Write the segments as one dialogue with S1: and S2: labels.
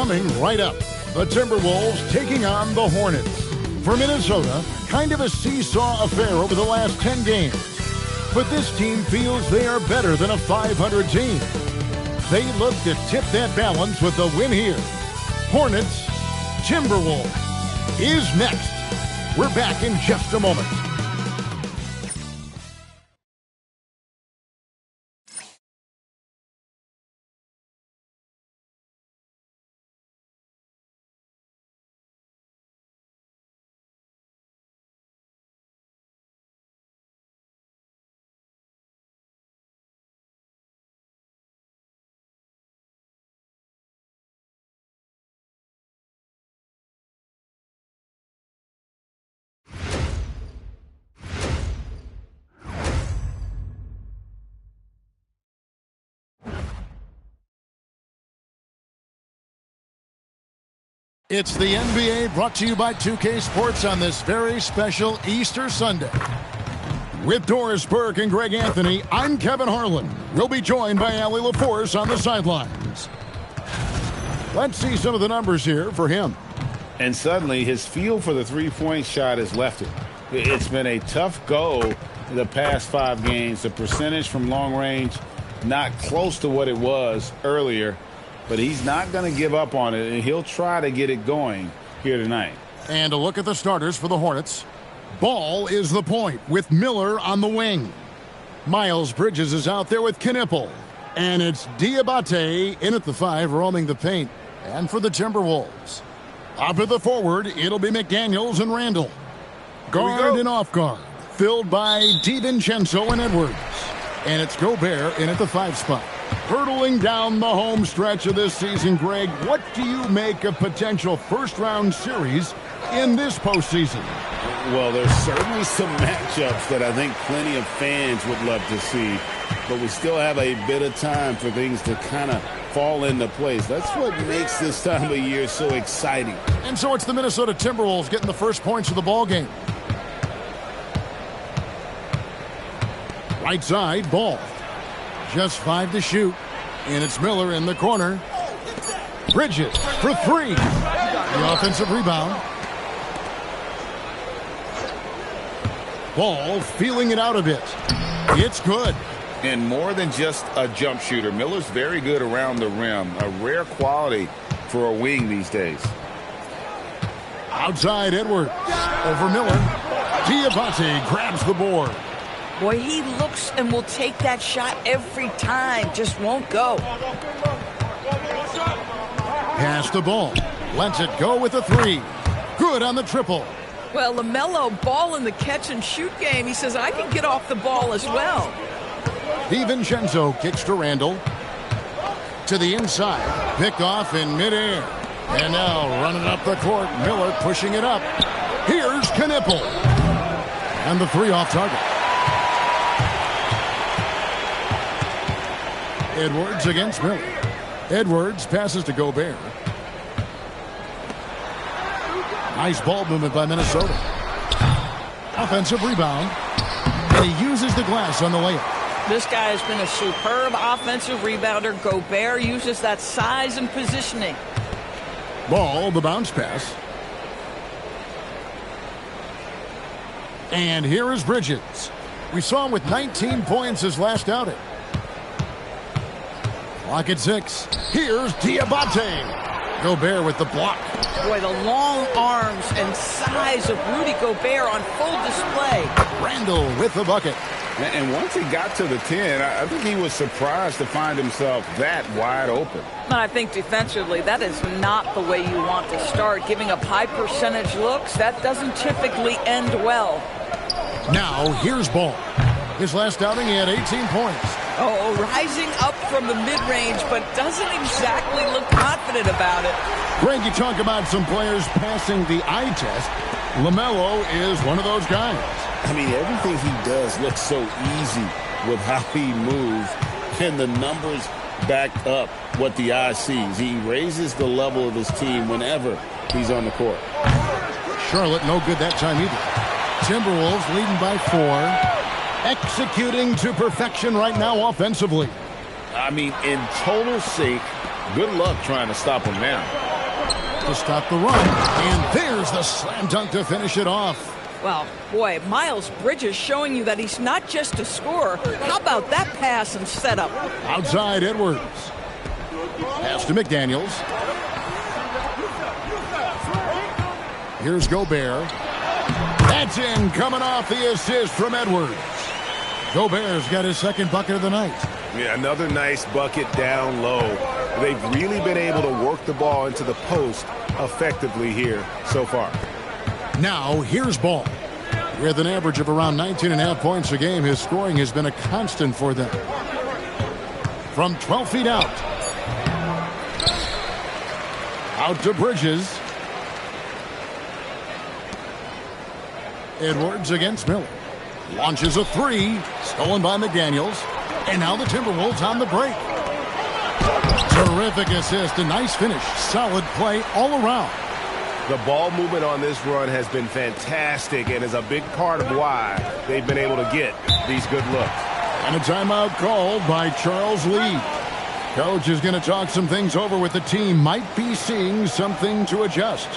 S1: Coming right up, the Timberwolves taking on the Hornets. For Minnesota, kind of a seesaw affair over the last 10 games. But this team feels they are better than a 500 team. They look to tip that balance with the win here. Hornets, Timberwolves is next. We're back in just a moment. It's the NBA brought to you by 2K Sports on this very special Easter Sunday. With Doris Burke and Greg Anthony, I'm Kevin Harlan. We'll be joined by Allie LaForce on the sidelines. Let's see some of the numbers here for him.
S2: And suddenly his feel for the three-point shot has left him. It's been a tough go the past 5 games. The percentage from long range not close to what it was earlier. But he's not going to give up on it, and he'll try to get it going here tonight.
S1: And a look at the starters for the Hornets. Ball is the point with Miller on the wing. Miles Bridges is out there with Knipple. And it's Diabate in at the 5, roaming the paint. And for the Timberwolves, up at the forward, it'll be McDaniels and Randall. Guard and off guard, filled by DiVincenzo and Edwards. And it's Gobert in at the 5 spot. Hurtling down the home stretch of this season, Greg, what do you make of potential first-round series in this postseason?
S2: Well, there's certainly some matchups that I think plenty of fans would love to see, but we still have a bit of time for things to kind of fall into place. That's what makes this time of year so exciting.
S1: And so it's the Minnesota Timberwolves getting the first points of the ball game. Right side, Ball. Just 5 to shoot. And it's Miller in the corner. Bridges for 3. The offensive rebound. Ball feeling it out a bit. It's good.
S2: And more than just a jump shooter, Miller's very good around the rim. A rare quality for a wing these days.
S1: Outside Edwards. Over Miller. Diabate grabs the board.
S3: Boy, he looks and will take that shot every time. Just won't go.
S1: Pass the ball. Lets it go with a 3. Good on the triple.
S3: Well, LaMelo, ball in the catch-and-shoot game. He says, I can get off the ball as well.
S1: DiVincenzo kicks to Randall. To the inside. Picked off in midair. And now running up the court. Miller pushing it up. Here's Knipple. And the 3 off target. Edwards against Miller. Edwards passes to Gobert. Nice ball movement by Minnesota. Offensive rebound. And he uses the glass on the layup.
S3: This guy has been a superb offensive rebounder. Gobert uses that size and positioning.
S1: Ball, the bounce pass. And here is Bridges. We saw him with 19 points his last outing. Clock at 6. Here's Diabate. Gobert with the block.
S3: Boy, the long arms and size of Rudy Gobert on full display.
S1: Randall with the bucket.
S2: And once he got to the 10, I think he was surprised to find himself that wide open.
S3: I think defensively, that is not the way you want to start. Giving up high percentage looks, that doesn't typically end well.
S1: Now, here's Ball. His last outing, he had 18 points.
S3: Oh, rising up from the mid-range, but doesn't exactly look confident about it.
S1: Greg, you talk about some players passing the eye test. LaMelo is one of those guys.
S2: I mean, everything he does looks so easy with how he moves, and the numbers back up what the eye sees. He raises the level of his team whenever he's on the court.
S1: Charlotte no good that time either. Timberwolves leading by 4. Executing to perfection right now offensively.
S2: I mean, in total sync. Good luck trying to stop him now.
S1: to stop the run. And there's the slam dunk to finish it off.
S3: Well, boy, Miles Bridges showing you that he's not just a scorer. How about that pass and setup?
S1: Outside Edwards. Pass to McDaniels. Here's Gobert. That's in, coming off the assist from Edwards. Gobert's got his second bucket of the night.
S4: Yeah, another nice bucket down low. They've really been able to work the ball into the post effectively here so far.
S1: Now, here's Ball. With an average of around 19.5 points a game, his scoring has been a constant for them. From 12 feet out. Out to Bridges. Edwards against Miller. Launches a three. Stolen by McDaniels. And now the Timberwolves on the break. Terrific assist. A nice finish. Solid play all around.
S4: The ball movement on this run has been fantastic and is a big part of why they've been able to get these good looks.
S1: And a timeout called by Charles Lee. Coach is going to talk some things over with the team. Might be seeing something to adjust.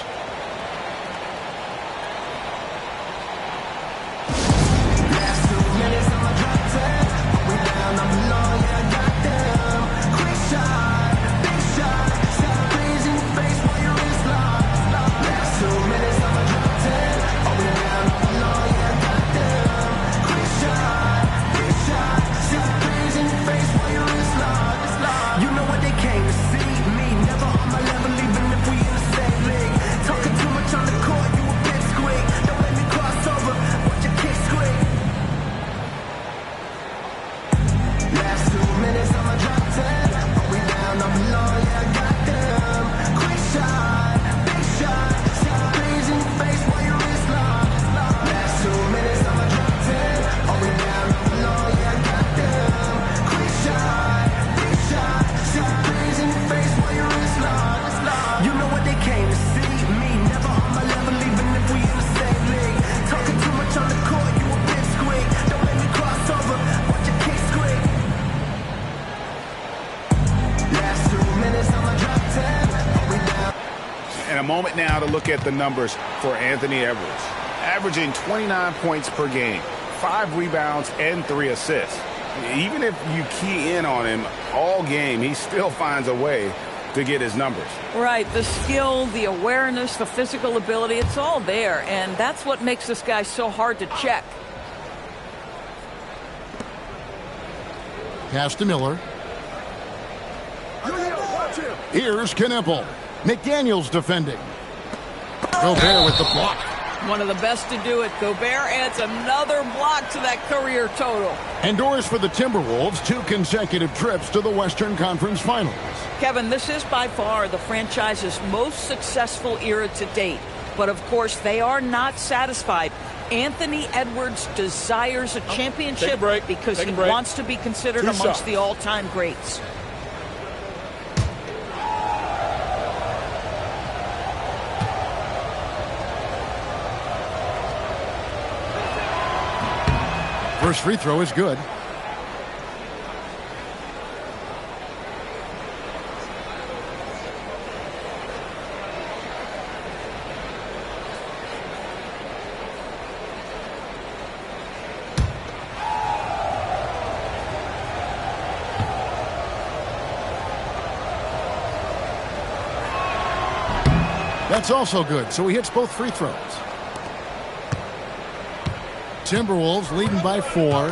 S4: Moment now to look at the numbers for Anthony Edwards. Averaging 29 points per game, 5 rebounds, and 3 assists. Even if you key in on him all game, he still finds a way to get his numbers.
S3: Right, the skill, the awareness, the physical ability, it's all there, and that's what makes this guy so hard to check.
S1: Pass to Miller. Here's Knippel. McDaniels defending. Gobert with the block.
S3: One of the best to do it. Gobert adds another block to that career total.
S1: Endures for the Timberwolves 2 consecutive trips to the Western Conference Finals.
S3: Kevin, this is by far the franchise's most successful era to date. But of course, they are not satisfied. Anthony Edwards desires a championship because he wants to be considered amongst the all-time greats.
S1: First free throw is good. That's also good, so he hits both free throws. Timberwolves leading by 4.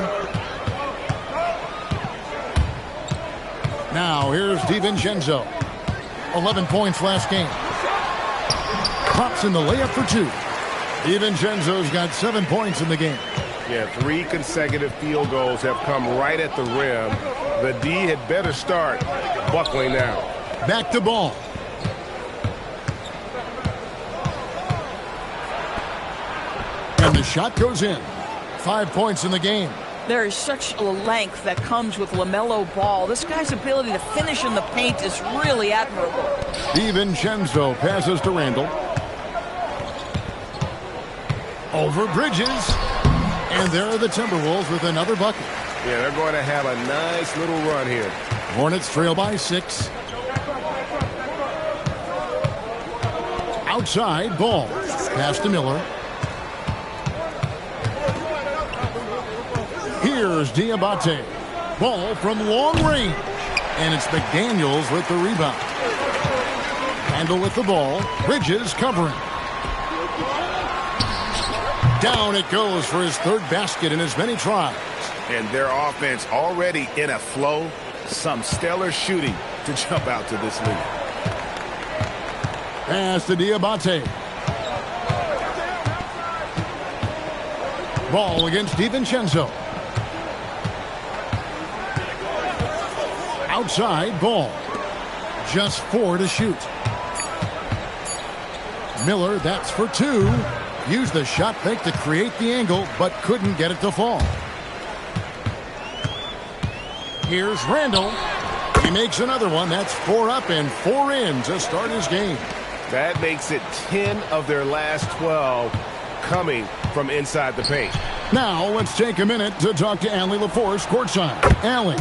S1: Now here's DiVincenzo. 11 points last game. Pops in the layup for 2. DiVincenzo's got 7 points in the game.
S4: Yeah, 3 consecutive field goals have come right at the rim. The D had better start buckling down.
S1: Back to Ball. And the shot goes in. 5 points in the game.
S3: There is such a length that comes with LaMelo Ball. This guy's ability to finish in the paint is really admirable.
S1: DiVincenzo passes to Randall. Over Bridges. And there are the Timberwolves with another bucket.
S4: Yeah, they're going to have a nice little run here.
S1: Hornets trail by 6. Outside, Ball. Pass to Miller. Here's Diabate. Ball from long range. And it's McDaniels with the rebound. Handle with the ball. Bridges covering. Down it goes for his third basket in as many tries.
S4: And their offense already in a flow. Some stellar shooting to jump out to this lead.
S1: Pass to Diabate. Ball against DiVincenzo. Outside, Ball. Just 4 to shoot. Miller, that's for 2. Used the shot fake to create the angle, but couldn't get it to fall. Here's Randall. He makes another one. That's 4 up and 4 in to start his game.
S4: That makes it 10 of their last 12 coming from inside the paint.
S1: Now let's take a minute to talk to Allie LaForce courtside. Allie.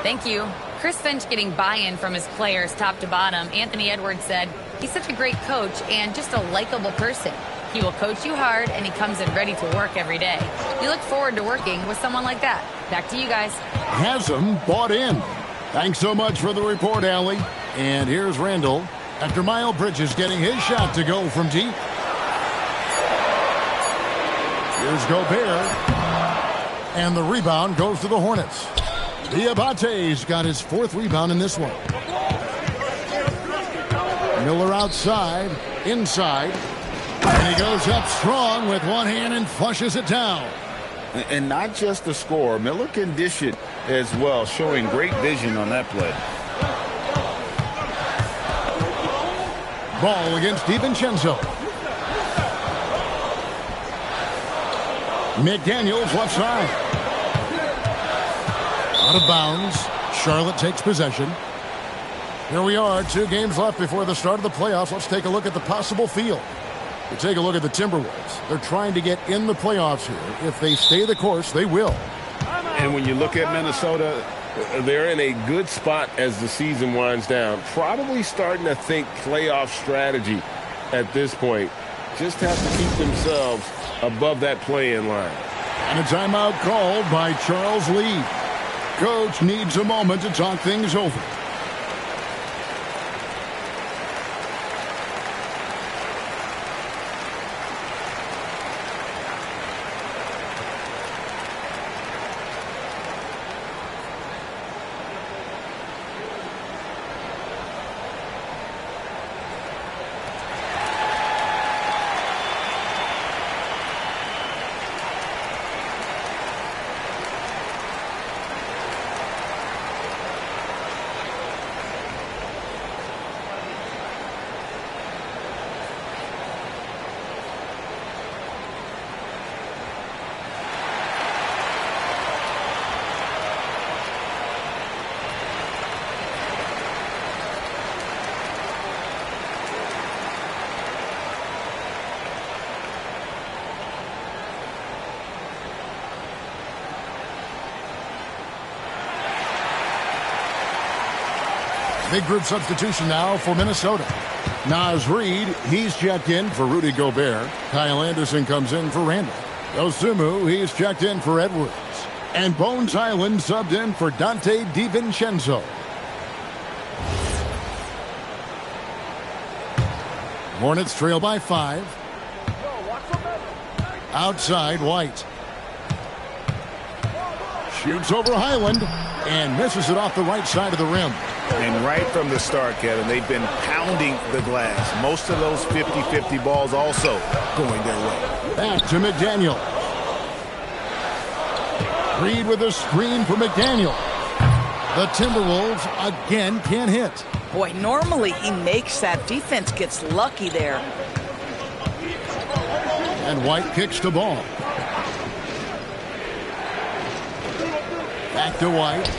S5: Thank you. Chris Finch getting buy-in from his players top to bottom. Anthony Edwards said he's such a great coach and just a likable person. He will coach you hard, and he comes in ready to work every day. We look forward to working with someone like that. Back to you guys.
S1: Has him bought in. Thanks so much for the report, Allie. And here's Randall after Miles Bridges getting his shot to go from deep. Here's Gobert. And the rebound goes to the Hornets. Diabate's got his 4th rebound in this one. Miller outside, inside. And he goes up strong with one hand and flushes it down.
S2: And not just the score. Miller can dish it as well, showing great vision on that play.
S1: Ball against DiVincenzo. McDaniels left side. Out of bounds. Charlotte takes possession. Here we are, 2 games left before the start of the playoffs. Let's take a look at the possible field. We take a look at the Timberwolves. They're trying to get in the playoffs here. If they stay the course, they will.
S6: And when you look at Minnesota, they're in a good spot as the season winds down. Probably starting to think playoff strategy at this point. Just have to keep themselves above that play-in line.
S1: And a timeout called by Charles Lee. Coach needs a moment to talk things over. Big group substitution now for Minnesota. Naz Reid, he's checked in for Rudy Gobert. Kyle Anderson comes in for Randall. Dosunmu, he's checked in for Edwards. And Bones Highland subbed in for Dante DiVincenzo. Hornets trail by 5. Outside, White. Shoots over Highland and misses it off the right side of the rim.
S4: And right from the start, Kevin, they've been pounding the glass. Most of those 50-50 balls also going their way.
S1: Back to McDaniel. Reed with a screen for McDaniel. The Timberwolves again can't hit.
S3: Boy, normally he makes that. Defense gets lucky there.
S1: And White kicks the ball. Back to White.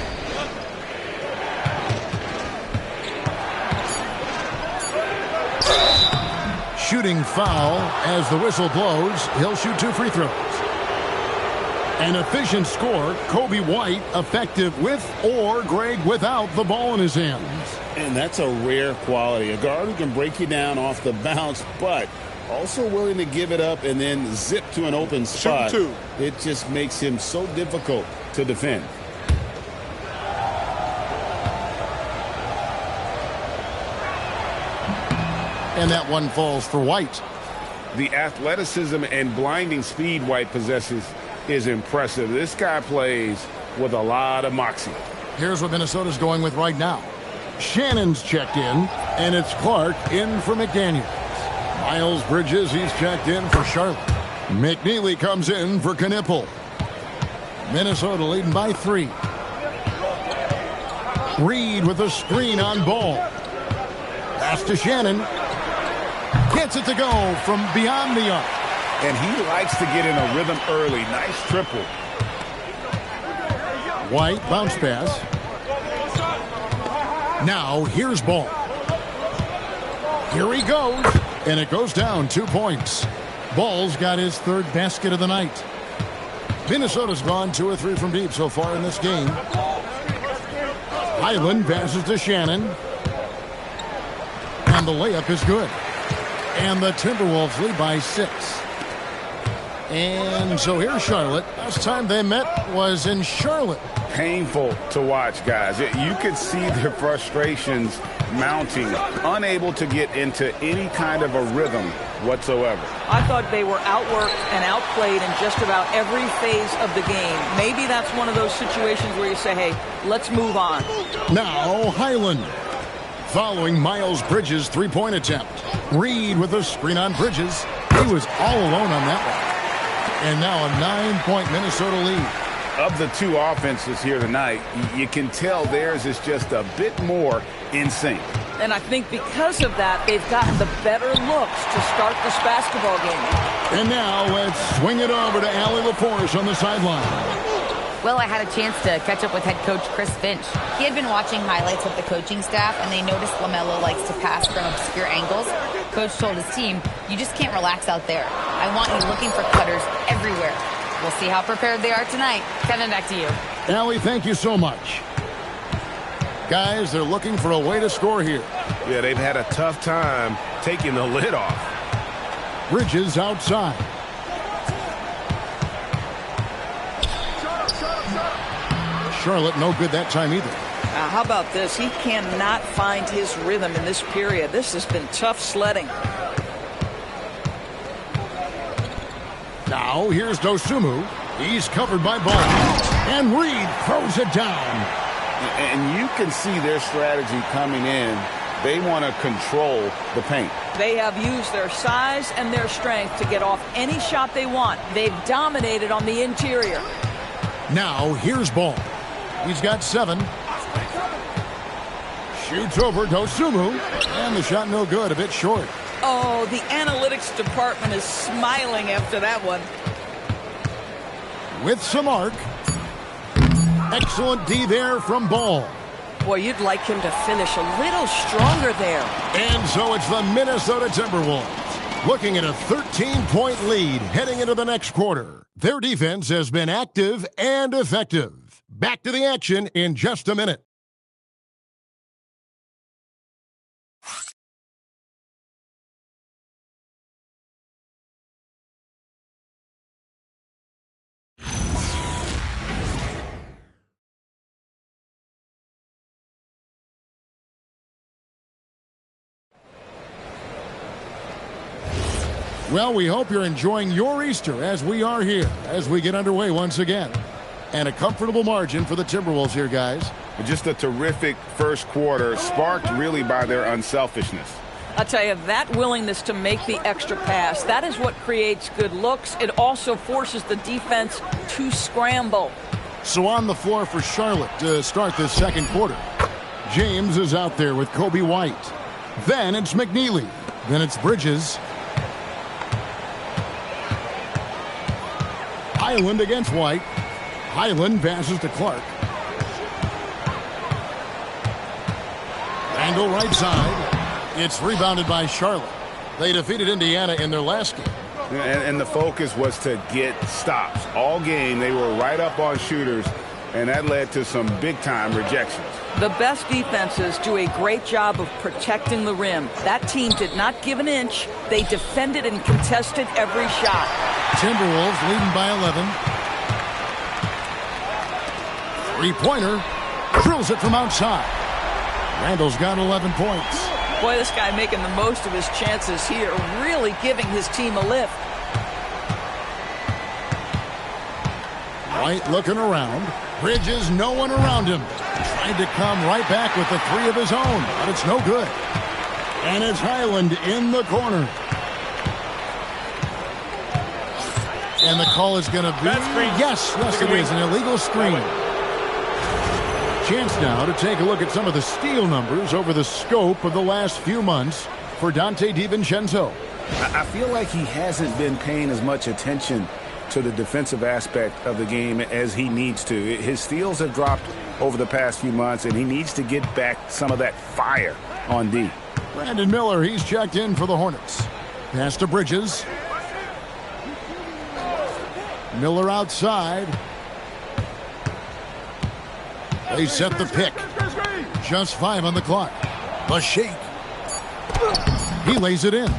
S1: Shooting foul as the whistle blows. He'll shoot 2 free throws. An efficient score, Kobe White effective with or great without the ball in his hands.
S2: And that's a rare quality. A guard who can break you down off the bounce, but also willing to give it up and then zip to an open spot. It just makes him so difficult to defend.
S1: And that one falls for White.
S4: The athleticism and blinding speed White possesses is impressive. This guy plays with a lot of moxie.
S1: Here's what Minnesota's going with right now. Shannon's checked in, and it's Clark in for McDaniels. Miles Bridges, he's checked in for Charlotte. McNeely comes in for Knipple. Minnesota leading by 3. Reed with a screen on Ball. Pass to Shannon. Gets it to go from beyond the arc.
S4: And he likes to get in a rhythm early. Nice triple.
S1: White bounce pass. Now here's Ball. Here he goes. And it goes down 2 points. Ball's got his 3rd basket of the night. Minnesota's gone 2 or 3 from deep so far in this game. Highland passes to Shannon. And the layup is good. And the Timberwolves lead by 6. And so here's Charlotte. Last time they met was in Charlotte.
S4: Painful to watch, guys. You could see their frustrations mounting, unable to get into any kind of a rhythm whatsoever.
S3: I thought they were outworked and outplayed in just about every phase of the game. Maybe that's one of those situations where you say, hey, let's move on.
S1: Now Highland. Following Miles Bridges' 3-point attempt. Reed with a screen on Bridges. He was all alone on that one. And now a 9-point Minnesota lead.
S4: Of the 2 offenses here tonight, you can tell theirs is just a bit more in sync.
S3: And I think because of that, they've gotten the better looks to start this basketball game.
S1: And now let's swing it over to Allie LaForce on the sideline.
S5: Well, I had a chance to catch up with head coach Chris Finch. He had been watching highlights with the coaching staff, and they noticed LaMelo likes to pass from obscure angles. Coach told his team, you just can't relax out there. I want you looking for cutters everywhere. We'll see how prepared they are tonight. Kevin, back to you.
S1: Allie, thank you so much. Guys, they're looking for a way to score here.
S6: Yeah, they've had a tough time taking the lid off.
S1: Bridges outside. Charlotte no good that time either.
S3: Now, how about this? He cannot find his rhythm in this period. This has been tough sledding.
S1: Now here's Dosunmu. He's covered by Ball. And Reed throws it down.
S2: And you can see their strategy coming in. They want to control the paint.
S3: They have used their size and their strength to get off any shot they want. They've dominated on the interior.
S1: Now here's Ball. He's got 7. Shoots over Dosunmu. And the shot no good, a bit short.
S3: Oh, the analytics department is smiling after that one.
S1: With some arc. Excellent D there from Ball.
S3: Boy, you'd like him to finish a little stronger there.
S1: And so it's the Minnesota Timberwolves looking at a 13-point lead heading into the next quarter. Their defense has been active and effective. Back to the action in just a minute. Well, we hope you're enjoying your Easter as we are here, as we get underway once again. And a comfortable margin for the Timberwolves here, guys.
S4: Just a terrific first quarter, sparked really by their unselfishness.
S3: I'll tell you, that willingness to make the extra pass, that is what creates good looks. It also forces the defense to scramble.
S1: So on the floor for Charlotte to start this second quarter. James is out there with Kobe White. Then it's McNeely. Then it's Bridges. Highland against White. Highland passes to Clark. Angle right side. It's rebounded by Charlotte. They defeated Indiana in their last game.
S4: And the focus was to get stops. All game, they were right up on shooters, and that led to some big-time rejections.
S3: The best defenses do a great job of protecting the rim. That team did not give an inch. They defended and contested every shot.
S1: Timberwolves leading by 11. Three-pointer. Drills it from outside. Randall's got 11 points.
S3: Boy, this guy making the most of his chances here, really giving his team a lift.
S1: White looking around. Bridges, no one around him. Tried to come right back with the three of his own, but it's no good. And it's Highland in the corner. And the call is going to be... Yes, it is. An illegal screen. Chance now to take a look at some of the steal numbers over the scope of the last few months for Dante DiVincenzo.
S4: I feel like he hasn't been paying as much attention to the defensive aspect of the game as he needs to. His steals have dropped over the past few months, and he needs to get back some of that fire on D.
S1: Brandon Miller, he's checked in for the Hornets. Pass to Bridges. Miller outside. They set the pick. Just 5 on the clock. The shake. He lays it in.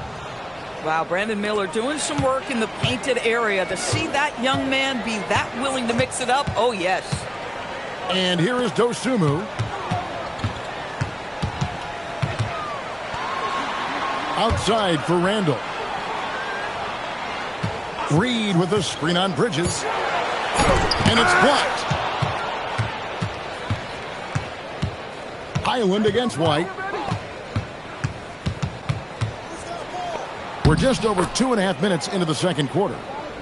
S3: Wow, Brandon Miller doing some work in the painted area. To see that young man be that willing to mix it up, oh yes.
S1: And here is Dosunmu. Outside for Randall. Reed with a screen on Bridges. And it's blocked. Highland against White. We're just over 2.5 minutes into the second quarter.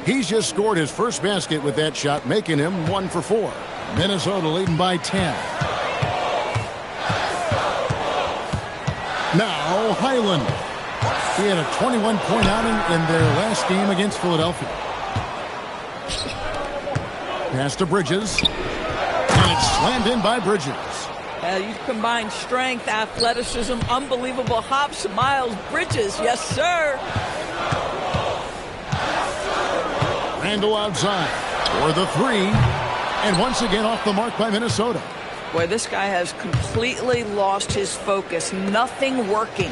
S1: He's just scored his first basket with that shot, making him 1 for 4. Minnesota leading by 10. Now Highland. He had a 21-point outing in their last game against Philadelphia. Pass to Bridges. And it's slammed in by Bridges.
S3: You combine strength, athleticism, unbelievable hops. Miles Bridges, yes, sir.
S1: Randall outside for the three. And once again off the mark by Minnesota.
S3: Boy, this guy has completely lost his focus. Nothing working.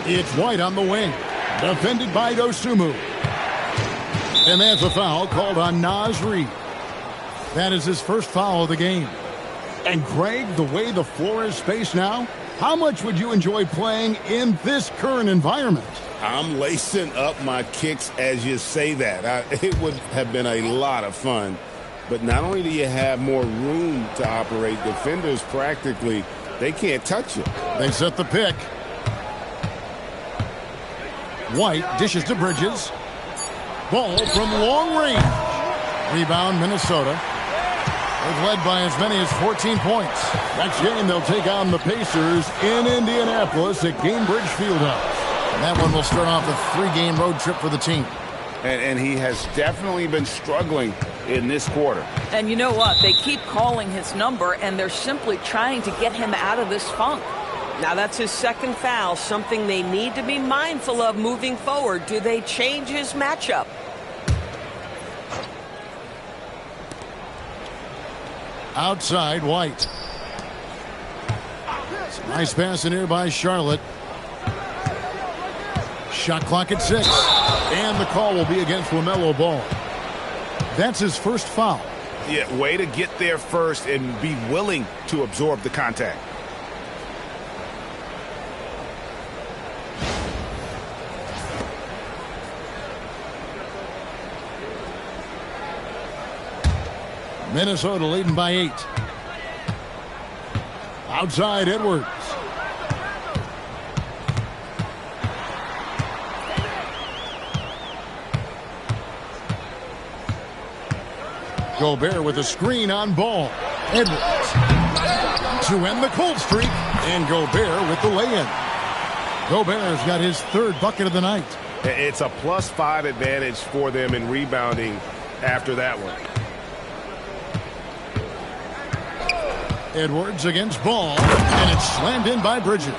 S1: It's White on the wing. Defended by Dosunmu. And that's a foul called on Naz Reid. That is his first foul of the game. And Greg, the way the floor is spaced now, how much would you enjoy playing in this current environment?
S6: I'm lacing up my kicks as you say that. It would have been a lot of fun. But not only do you have more room to operate, defenders practically, they can't touch you.
S1: They set the pick. White dishes to Bridges. Ball from long range. Rebound Minnesota. They've led by as many as 14 points. Next game, they'll take on the Pacers in Indianapolis at Gainbridge Fieldhouse. And that one will start off a 3-game road trip for the team.
S4: And he has definitely been struggling in this quarter.
S3: And you know what? They keep calling his number, and they're simply trying to get him out of this funk. Now, that's his second foul, something they need to be mindful of moving forward. Do they change his matchup?
S1: Outside, White. Nice pass in here by Charlotte. Shot clock at 6. And the call will be against LaMelo Ball. That's his first foul.
S4: Yeah, way to get there first and be willing to absorb the contact.
S1: Minnesota leading by 8. Outside, Edwards. Gobert with a screen on Ball. Edwards to end the cold streak. And Gobert with the lay-in. Gobert's got his third bucket of the night.
S4: It's a +5 advantage for them in rebounding after that one.
S1: Edwards against Ball, and it's slammed in by Bridges.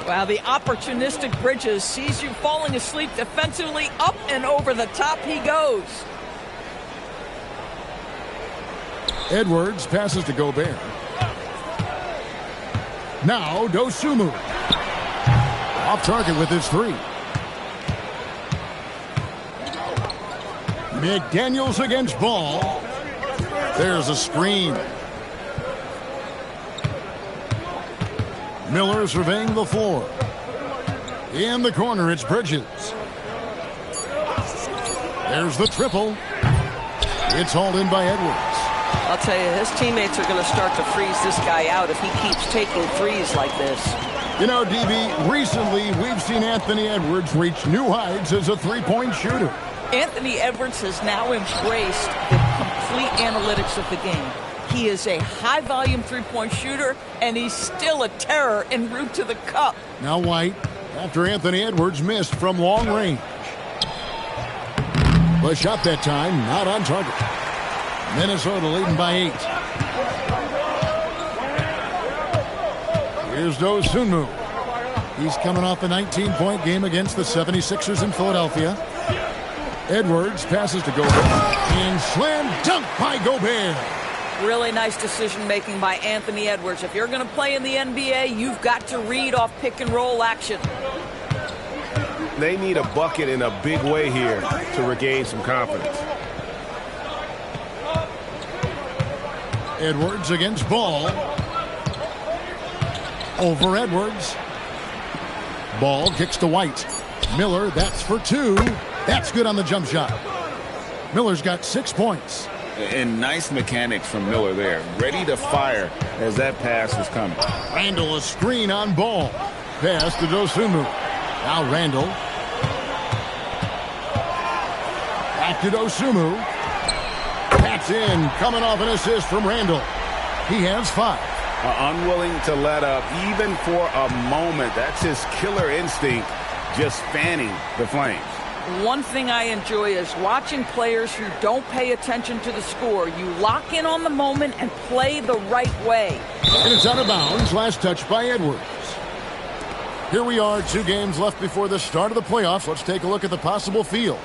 S3: Well, the opportunistic Bridges sees you falling asleep defensively. Up and over the top he goes.
S1: Edwards passes to Gobert. Now Dosunmu. Off target with his three. McDaniels against Ball. There's a screen. Miller surveying the floor. In the corner, it's Bridges. There's the triple. It's hauled in by Edwards.
S3: I'll tell you, his teammates are going to start to freeze this guy out if he keeps taking threes like this.
S1: You know, DB, recently we've seen Anthony Edwards reach new heights as a three-point shooter.
S3: Anthony Edwards has now embraced the complete analytics of the game. He is a high-volume three-point shooter, and he's still a terror en route to the cup.
S1: Now White, after Anthony Edwards missed from long range. The shot that time, not on target. Minnesota leading by 8. Here's Dosunmu. He's coming off a 19-point game against the 76ers in Philadelphia. Edwards passes to Gobert. And slam dunk by Gobert.
S3: Really nice decision-making by Anthony Edwards. If you're going to play in the NBA, you've got to read off pick-and-roll action.
S4: They need a bucket in a big way here to regain some confidence.
S1: Edwards against Ball. Over Edwards. Ball kicks to White. Miller, that's for 2. That's good on the jump shot. Miller's got 6 points.
S2: And nice mechanics from Miller there. Ready to fire as that pass was coming.
S1: Randall a screen on Ball. Pass to Dosunmu. Now Randall. Back to Dosunmu. That's in. Coming off an assist from Randall. He has 5.
S4: Unwilling to let up even for a moment. That's his killer instinct, just fanning the flames.
S3: One thing I enjoy is watching players who don't pay attention to the score. You lock in on the moment and play the right way.
S1: And it's out of bounds. Last touch by Edwards. Here we are, 2 games left before the start of the playoffs. Let's take a look at the possible field.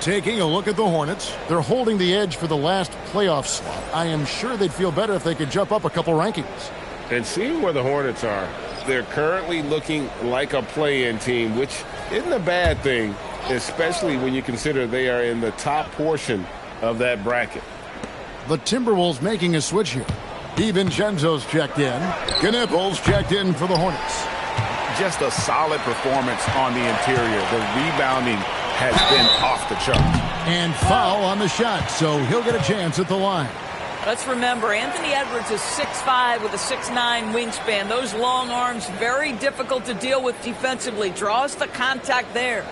S1: Taking a look at the Hornets, they're holding the edge for the last playoff slot. I am sure they'd feel better if they could jump up a couple rankings.
S6: And seeing where the Hornets are, they're currently looking like a play-in team, which isn't a bad thing, especially when you consider they are in the top portion of that bracket.
S1: The Timberwolves making a switch here. DiVincenzo's checked in. Knippel's checked in for the Hornets.
S4: Just a solid performance on the interior. The rebounding has been off the chart.
S1: And foul on the shot, so he'll get a chance at the line.
S3: Let's remember, Anthony Edwards is 6'5" with a 6'9" wingspan. Those long arms, very difficult to deal with defensively. Draws the contact there.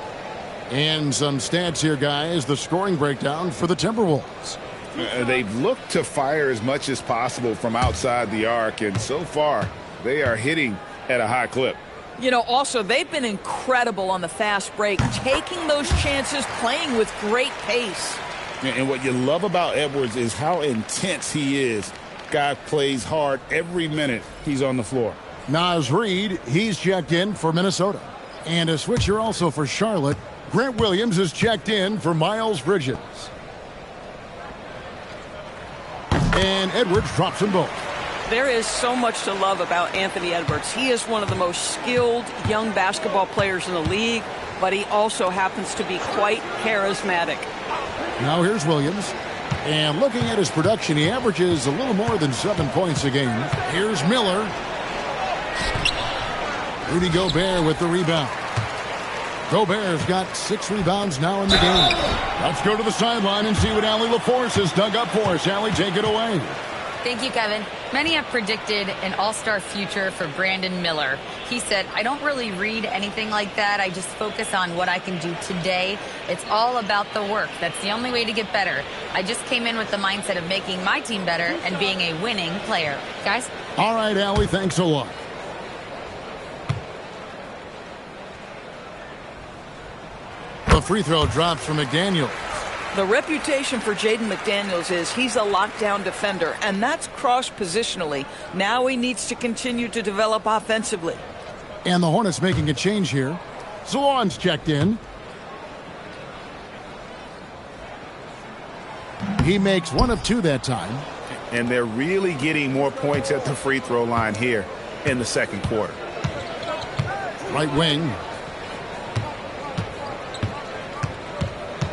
S1: And some stats here, guys. The scoring breakdown for the Timberwolves.
S2: They've looked to fire as much as possible from outside the arc, and so far, they are hitting at a high clip.
S3: You know, also, they've been incredible on the fast break, taking those chances, playing with great pace.
S2: And what you love about Edwards is how intense he is. Guy plays hard every minute he's on the floor.
S1: Naz Reid, he's checked in for Minnesota. And a switcher also for Charlotte. Grant Williams is checked in for Miles Bridges. And Edwards drops them both.
S3: There is so much to love about Anthony Edwards. He is one of the most skilled young basketball players in the league, but he also happens to be quite charismatic.
S1: Now here's Williams. And looking at his production, he averages a little more than 7 points a game. Here's Miller. Rudy Gobert with the rebound. Gobert's got 6 rebounds now in the game. Let's go to the sideline and see what Allie LaForce has dug up for us. Allie, take it away.
S5: Thank you, Kevin. Many have predicted an all-star future for Brandon Miller. He said, I don't really read anything like that. I just focus on what I can do today. It's all about the work. That's the only way to get better. I just came in with the mindset of making my team better and being a winning player. Guys?
S1: All right, Allie, thanks a lot. The free throw drops from McDaniels.
S3: The reputation for Jaden McDaniels is he's a lockdown defender, and that's cross positionally. Now he needs to continue to develop offensively.
S1: And the Hornets making a change here. Zalon's checked in. He makes 1 of 2 that time.
S4: And they're really getting more points at the free throw line here in the second quarter.
S1: Right wing.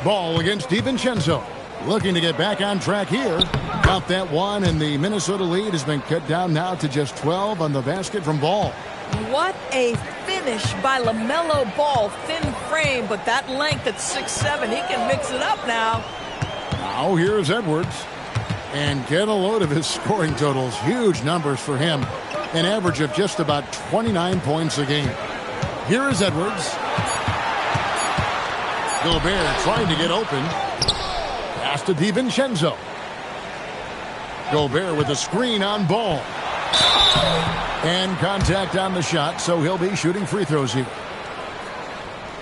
S1: Ball against DiVincenzo. Looking to get back on track here. Got that one, and the Minnesota lead has been cut down now to just 12 on the basket from Ball.
S3: What a finish by LaMelo Ball. Thin frame, but that length at 6'7", he can mix it up now.
S1: Now here's Edwards. And get a load of his scoring totals. Huge numbers for him. An average of just about 29 points a game. Here is Edwards. Gobert trying to get open. Pass to DiVincenzo. Gobert with a screen on Ball. And contact on the shot, so he'll be shooting free throws here.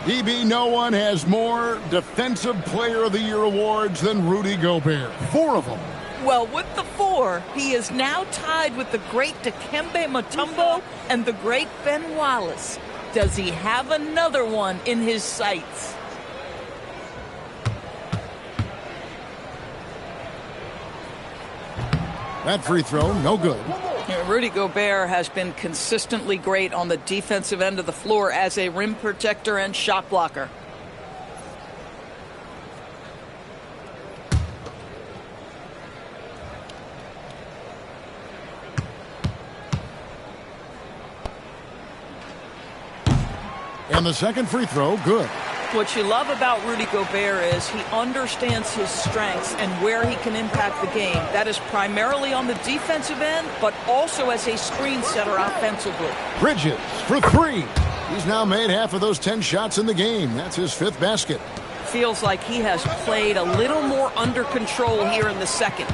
S1: DB, no one has more Defensive Player of the Year awards than Rudy Gobert. 4 of them.
S3: Well, with the 4, he is now tied with the great Dikembe Mutombo and the great Ben Wallace. Does he have another one in his sights?
S1: That free throw, no good.
S3: Rudy Gobert has been consistently great on the defensive end of the floor as a rim protector and shot blocker.
S1: And the second free throw, good.
S3: What you love about Rudy Gobert is he understands his strengths and where he can impact the game. That is primarily on the defensive end, but also as a screen setter offensively.
S1: Bridges for 3. He's now made half of those 10 shots in the game. That's his 5th basket.
S3: Feels like he has played a little more under control here in the second.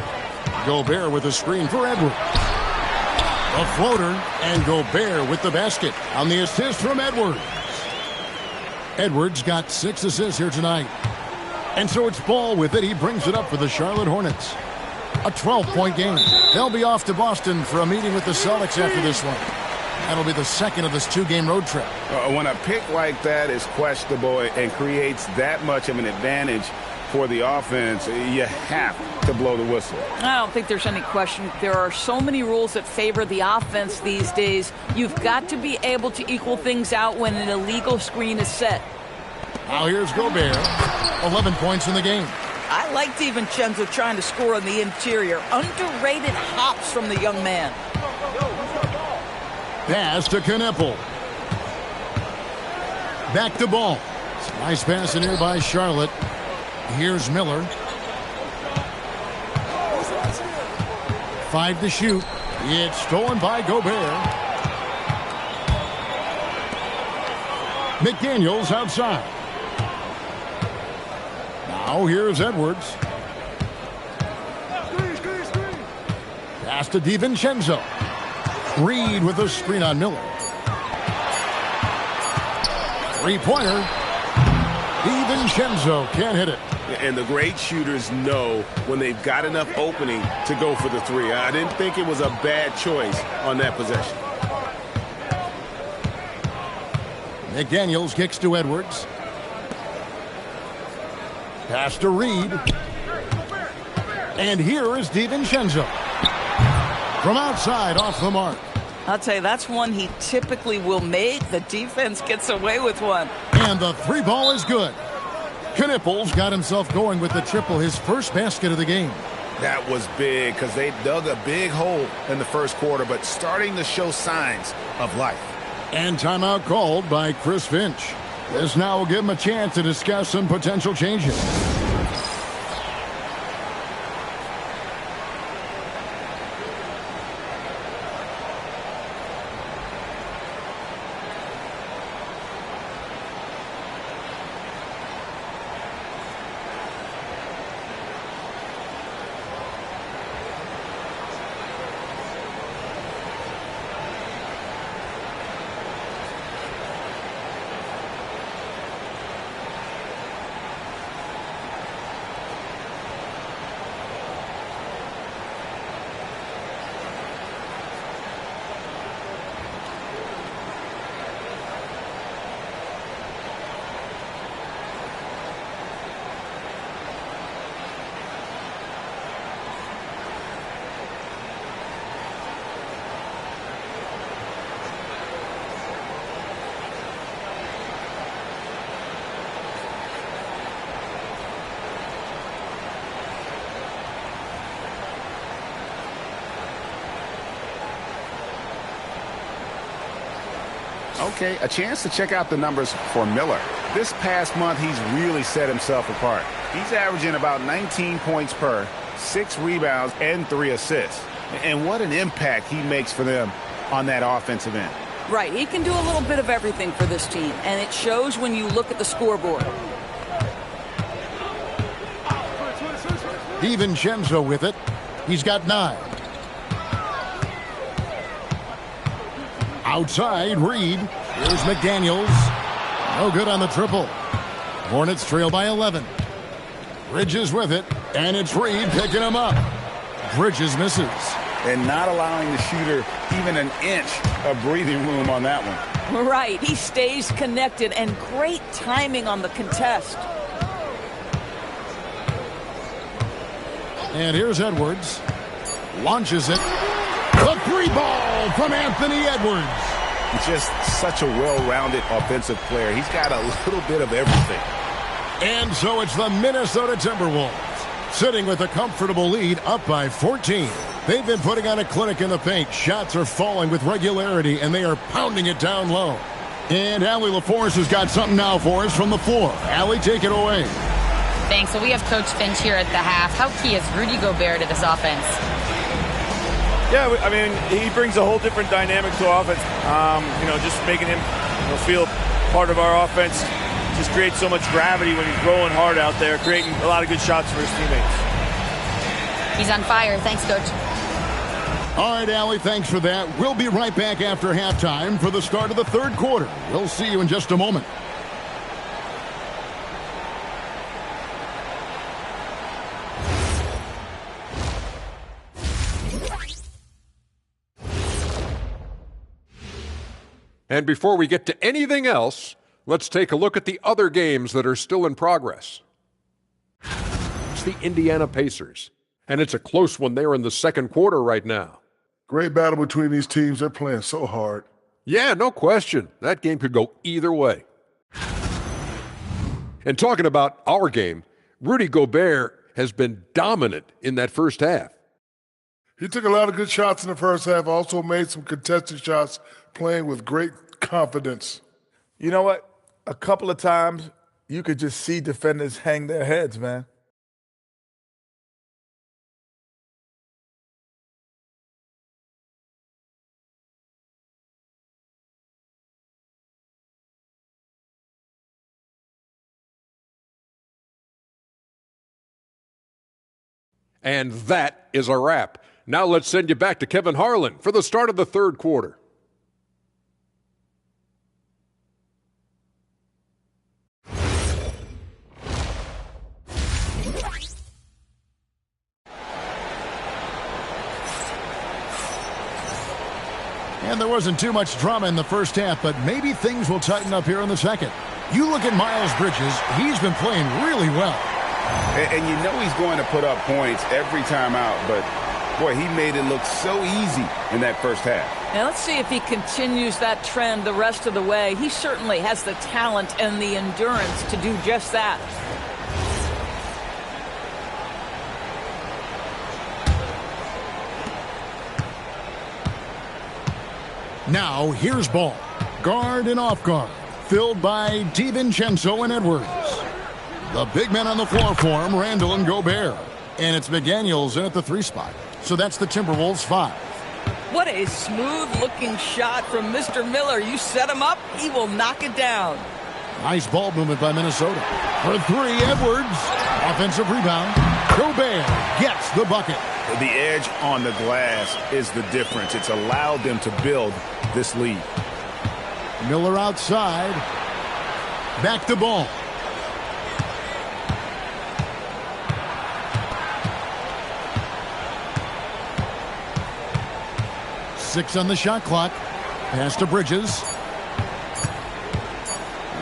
S1: Gobert with a screen for Edwards. A floater, and Gobert with the basket on the assist from Edwards. Edwards got 6 assists here tonight. And so it's Ball with it. He brings it up for the Charlotte Hornets. A 12-point game. They'll be off to Boston for a meeting with the Celtics after this one. That'll be the second of this 2-game road trip.
S4: When a pick like that is questionable and creates that much of an advantage for the offense, you have to blow the whistle.
S3: I don't think there's any question. There are so many rules that favor the offense these days. You've got to be able to equal things out when an illegal screen is set.
S1: Now here's Gobert. 11 points in the game.
S3: I like DiVincenzo trying to score on the interior. Underrated hops from the young man.
S1: Pass to Knippel. Back to Ball. Nice pass in here by Charlotte. Here's Miller. 5 to shoot. It's stolen by Gobert. McDaniels outside. Now here's Edwards. Pass to DiVincenzo. Reed with a screen on Miller. 3-pointer. DiVincenzo can't hit it.
S6: And the great shooters know when they've got enough opening to go for the 3. I didn't think it was a bad choice on that possession.
S1: McDaniels kicks to Edwards. Pass to Reed. And here is DiVincenzo. From outside, off the mark.
S3: I'll tell you, that's one he typically will make. The defense gets away with one.
S1: And the 3 ball is good. Knippel's got himself going with the triple, his first basket of the game.
S4: That was big because they dug a big hole in the first quarter, but starting to show signs of life.
S1: And timeout called by Chris Finch. This now will give him a chance to discuss some potential changes.
S4: Okay, a chance to check out the numbers for Miller. This past month, he's really set himself apart. He's averaging about 19 points per, 6 rebounds, and 3 assists. And what an impact he makes for them on that offensive end.
S3: Right, he can do a little bit of everything for this team, and it shows when you look at the scoreboard.
S1: DiVincenzo with it. He's got 9. Outside, Reed. Here's McDaniels. No good on the triple. Hornets trail by 11. Bridges with it, and it's Reed picking him up. Bridges misses.
S4: And not allowing the shooter even an inch of breathing room on that one.
S3: Right, he stays connected, and great timing on the contest.
S1: And here's Edwards. Launches it. The 3-ball from Anthony Edwards.
S4: Just such a well-rounded offensive player. He's got a little bit of everything.
S1: And so it's the Minnesota Timberwolves, sitting with a comfortable lead, up by 14. They've been putting on a clinic in the paint. Shots are falling with regularity, and they are pounding it down low. And Allie LaForce has got something now for us from the floor. Allie, take it away.
S5: Thanks. So we have Coach Finch here at the half. How key is Rudy Gobert to this offense?
S7: Yeah, I mean, he brings a whole different dynamic to offense. Just making him feel part of our offense just creates so much gravity when he's rolling hard out there, creating a lot of good shots for his teammates.
S5: He's on fire. Thanks, Coach.
S1: All right, Allie, thanks for that. We'll be right back after halftime for the start of the third quarter. We'll see you in just a moment.
S8: And before we get to anything else, let's take a look at the other games that are still in progress. It's the Indiana Pacers, and it's a close one there in the second quarter right now.
S9: Great battle between these teams. They're playing so hard.
S8: Yeah, no question. That game could go either way. And talking about our game, Rudy Gobert has been dominant in that first half.
S9: He took a lot of good shots in the first half, also made some contested shots, playing with great confidence.
S10: You know what? A couple of times, you could just see defenders hang their heads, man.
S8: And that is a wrap. Now let's send you back to Kevin Harlan for the start of the third quarter.
S1: And there wasn't too much drama in the first half, but maybe things will tighten up here in the second. You look at Miles Bridges, he's been playing really well.
S4: And you know he's going to put up points every time out, but boy, he made it look so easy in that first half.
S3: Now let's see if he continues that trend the rest of the way. He certainly has the talent and the endurance to do just that.
S1: Now here's ball. Guard and off guard. Filled by DiVincenzo and Edwards. The big men on the floor for him, Randall and Gobert. And it's McDaniels in at the 3 spot. So that's the Timberwolves 5.
S3: What a smooth-looking shot from Mr. Miller. You set him up, he will knock it down.
S1: Nice ball movement by Minnesota. For 3, Edwards. Offensive rebound. Gobert gets the bucket.
S4: The edge on the glass is the difference. It's allowed them to build this lead.
S1: Miller outside. Back to ball. Six on the shot clock. Pass to Bridges.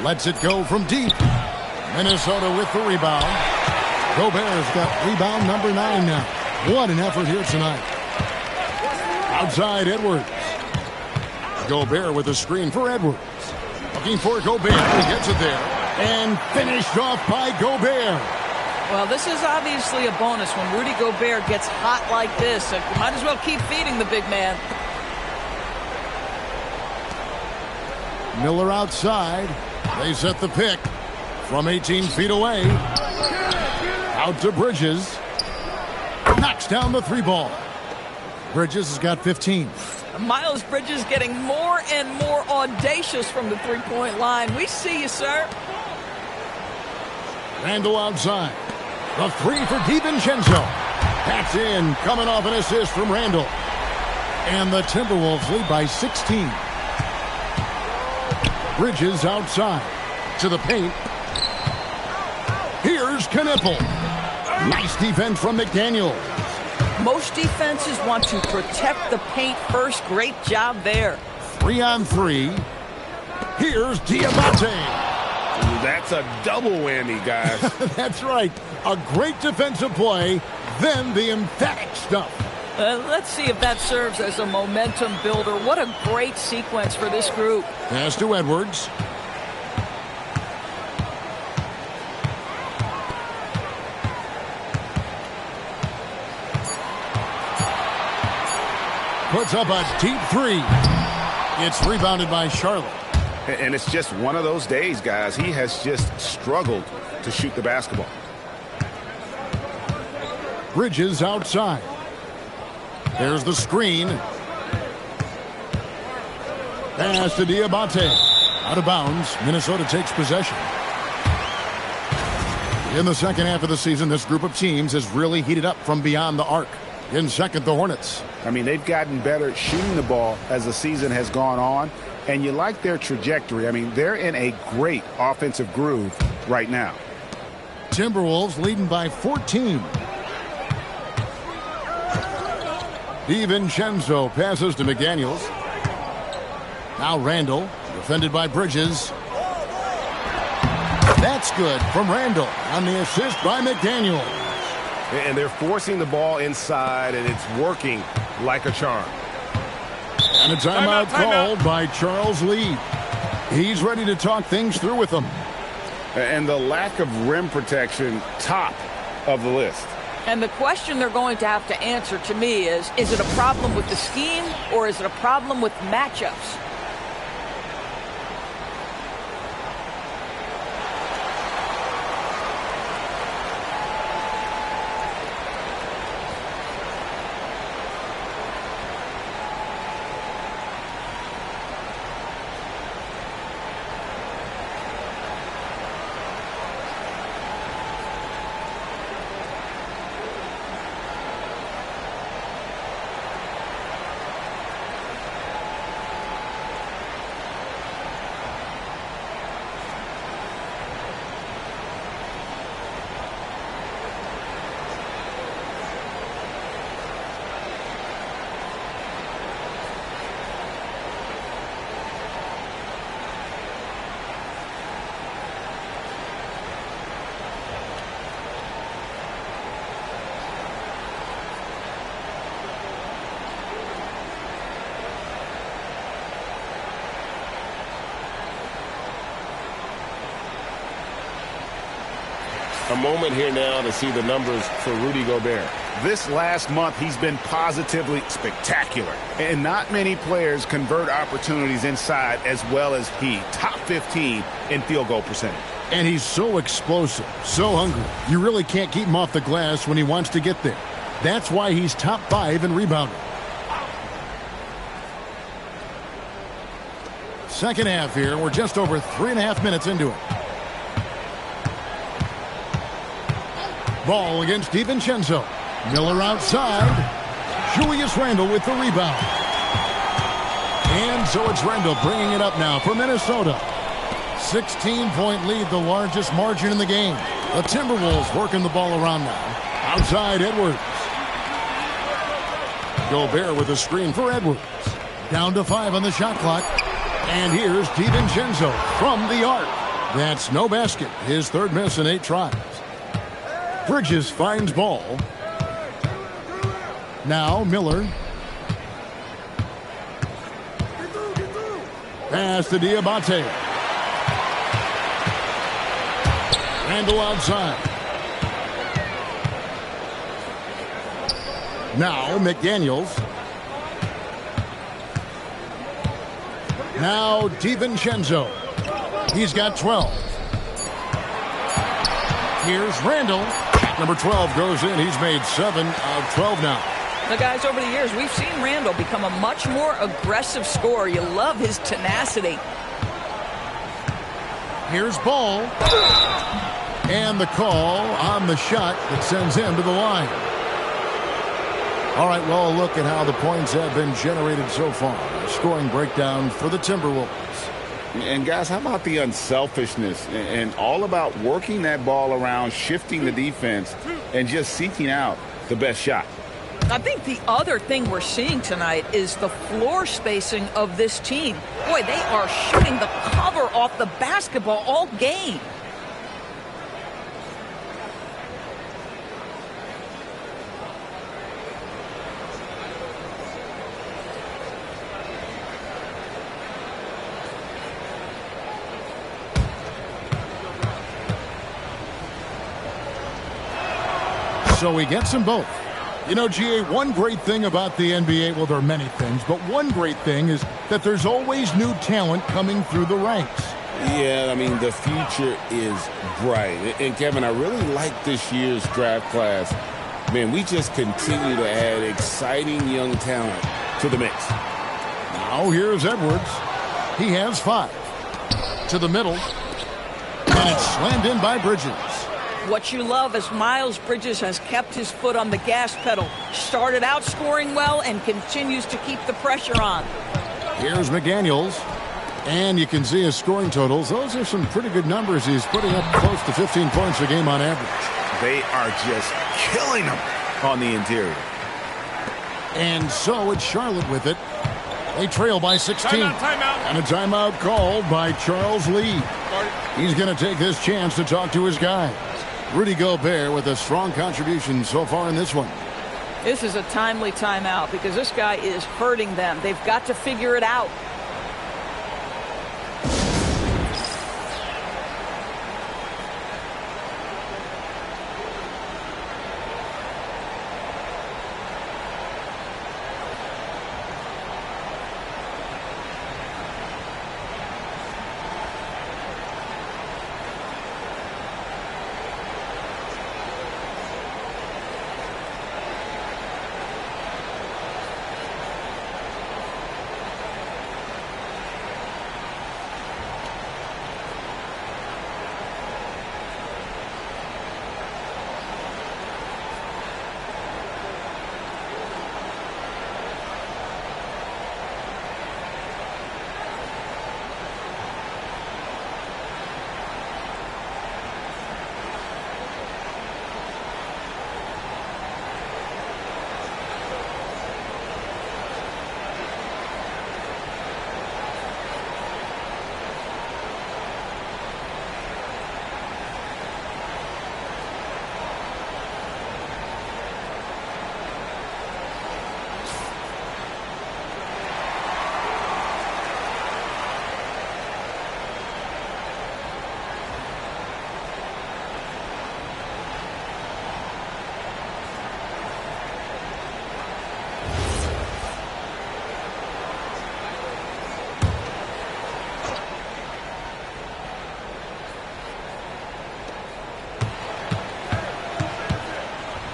S1: Lets it go from deep. Minnesota with the rebound. Gobert's got rebound number 9 now. What an effort here tonight. Outside Edwards. Gobert with a screen for Edwards. Looking for Gobert. He gets it there. And finished off by Gobert.
S3: Well, this is obviously a bonus when Rudy Gobert gets hot like this. So you might as well keep feeding the big man.
S1: Miller outside. They set the pick from 18 feet away. Out to Bridges. Knocks down the three ball. Bridges has got 15.
S3: Miles Bridges getting more and more audacious from the three-point line. We see you, sir.
S1: Randall outside. The three for DiVincenzo. That's in, coming off an assist from Randall. And the Timberwolves lead by 16. Bridges outside to the paint. Here's Knipple. Nice defense from McDaniel.
S3: Most defenses want to protect the paint first. Great job there.
S1: 3-on-3. Here's Diabate.
S6: That's a double whammy, guys.
S1: That's right. A great defensive play, then the emphatic stuff.
S3: Let's see if that serves as a momentum builder. What a great sequence for this group.
S1: Pass to Edwards. Puts up a deep three. It's rebounded by Charlotte.
S4: And it's just one of those days, guys. He has just struggled to shoot the basketball.
S1: Bridges outside. There's the screen. Pass to Diabate. Out of bounds. Minnesota takes possession. In the second half of the season, this group of teams has really heated up from beyond the arc. In second, the Hornets.
S4: I mean, they've gotten better at shooting the ball as the season has gone on, and you like their trajectory. I mean, they're in a great offensive groove right now.
S1: Timberwolves leading by 14. DiVincenzo passes to McDaniels. Now Randall, defended by Bridges. That's good from Randall on the assist by McDaniels.
S6: And they're forcing the ball inside, and it's working like a charm.
S1: And a timeout called by Charles Lee. He's ready to talk things through with them.
S4: And the lack of rim protection, top of the list.
S3: And the question they're going to have to answer to me is it a problem with the scheme or is it a problem with matchups?
S6: A moment here now to see the numbers for Rudy Gobert.
S4: This last month, he's been positively spectacular. And not many players convert opportunities inside as well as he. Top 15 in field goal percentage.
S1: And he's so explosive, so hungry. You really can't keep him off the glass when he wants to get there. That's why he's top 5 in rebounding. Second half here. We're just over 3.5 minutes into it. Ball against DiVincenzo. Miller outside. Julius Randle with the rebound. And so it's Randle bringing it up now for Minnesota. 16-point lead, the largest margin in the game. The Timberwolves working the ball around now. Outside Edwards. Gobert with a screen for Edwards. Down to 5 on the shot clock. And here's DiVincenzo from the arc. That's no basket. His third miss in 8 tries. Bridges finds ball. Now Miller. Pass to Diabate. Randle outside. Now McDaniels. Now DiVincenzo. He's got 12. Here's Randall. Number 12 goes in. He's made 7 of 12 now.
S3: Now, guys, over the years, we've seen Randall become a much more aggressive scorer. You love his tenacity.
S1: Here's Ball. And the call on the shot that sends him to the line. All right, well, look at how the points have been generated so far. A scoring breakdown for the Timberwolves.
S2: And, guys, how about the unselfishness and all about working that ball around, shifting the defense, and just seeking out the best shot?
S3: I think the other thing we're seeing tonight is the floor spacing of this team. Boy, they are shooting the cover off the basketball all game.
S1: So he gets them both. You know, GA, one great thing about the NBA, well, there are many things, but one great thing is that there's always new talent coming through the ranks.
S2: Yeah, I mean, the future is bright. And, Kevin, I really like this year's draft class. Man, we just continue to add exciting young talent to the mix.
S1: Now here's Edwards. He has 5. To the middle. And it's slammed in by Bridges.
S3: What you love is Miles Bridges has kept his foot on the gas pedal. Started out scoring well and continues to keep the pressure on.
S1: Here's McDaniels. And you can see his scoring totals. Those are some pretty good numbers. He's putting up close to 15 points a game on average.
S4: They are just killing them on the interior.
S1: And so it's Charlotte with it. They trail by 16.
S7: Timeout.
S1: And a timeout called by Charles Lee. He's going to take this chance to talk to his guys. Rudy Gobert with a strong contribution so far in this one.
S3: This is a timely timeout because this guy is hurting them. They've got to figure it out.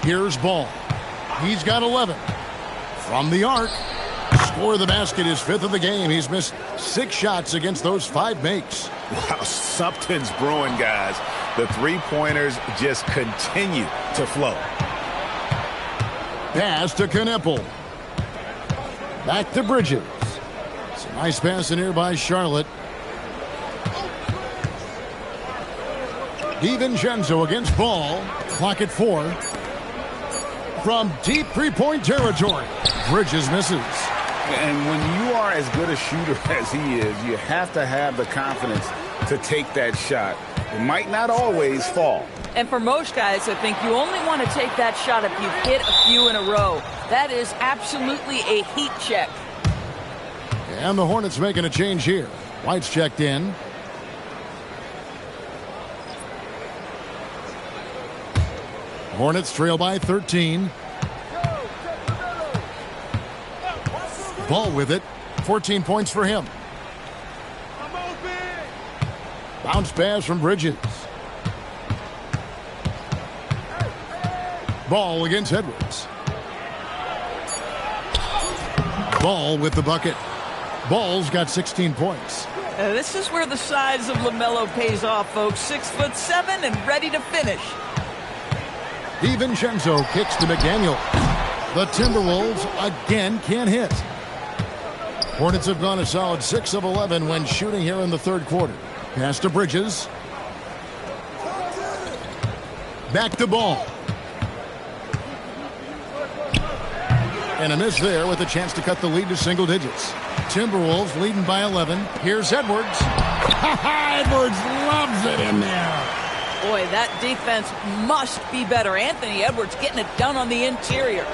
S1: Here's Ball. He's got 11. From the arc. Score of the basket is 5th of the game. He's missed 6 shots against those 5 makes.
S4: Wow, something's brewing, guys. The three-pointers just continue to flow.
S1: Pass to Knipple. Back to Bridges. It's a nice pass in here by Charlotte. DiVincenzo against Ball. Clock at 4. From deep three-point territory. Bridges misses.
S2: And when you are as good a shooter as he is, you have to have the confidence to take that shot. It might not always fall.
S3: And for most guys, I think you only want to take that shot if you've hit a few in a row. That is absolutely a heat check.
S1: And the Hornets making a change here. White's checked in. Hornets trail by 13. Ball with it. 14 points for him. Bounce pass from Bridges. Ball against Edwards. Ball with the bucket. Ball's got 16 points.
S3: This is where the size of LaMelo pays off, folks. 6'7" and ready to finish.
S1: DiVincenzo kicks to McDaniel. The Timberwolves again can't hit. Hornets have gone a solid 6 of 11 when shooting here in the third quarter. Pass to Bridges. Back to Ball. And a miss there with a chance to cut the lead to single digits. Timberwolves leading by 11. Here's Edwards. Edwards loves it in there.
S3: Boy, that defense must be better. Anthony Edwards getting it done on the interior.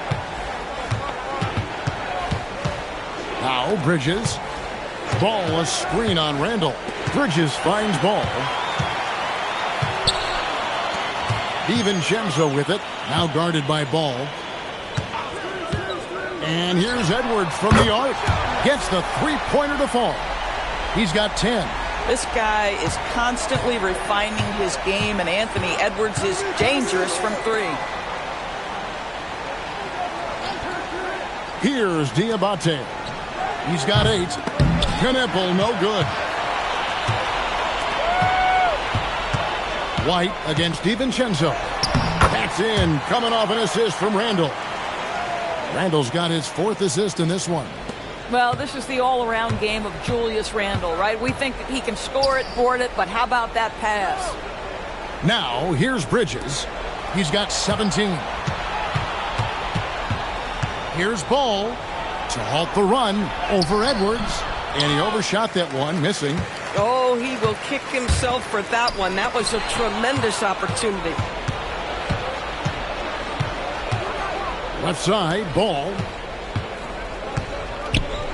S1: Now Bridges. Ball, a screen on Randall. Bridges finds Ball. DiVincenzo with it. Now guarded by Ball. And here's Edwards from the arc. Gets the three-pointer to fall. He's got 10.
S3: This guy is constantly refining his game, and Anthony Edwards is dangerous from three.
S1: Here's Diabate. He's got 8. Knipple, no good. White against DiVincenzo. That's in, coming off an assist from Randall. Randall's got his 4th assist in this one.
S3: Well, this is the all-around game of Julius Randle, right? We think that he can score it, board it, but how about that pass?
S1: Now, here's Bridges. He's got 17. Here's Ball to halt the run over Edwards. And he overshot that one, missing.
S11: Oh, he will kick himself for that one. That was a tremendous opportunity.
S1: Left side, Ball.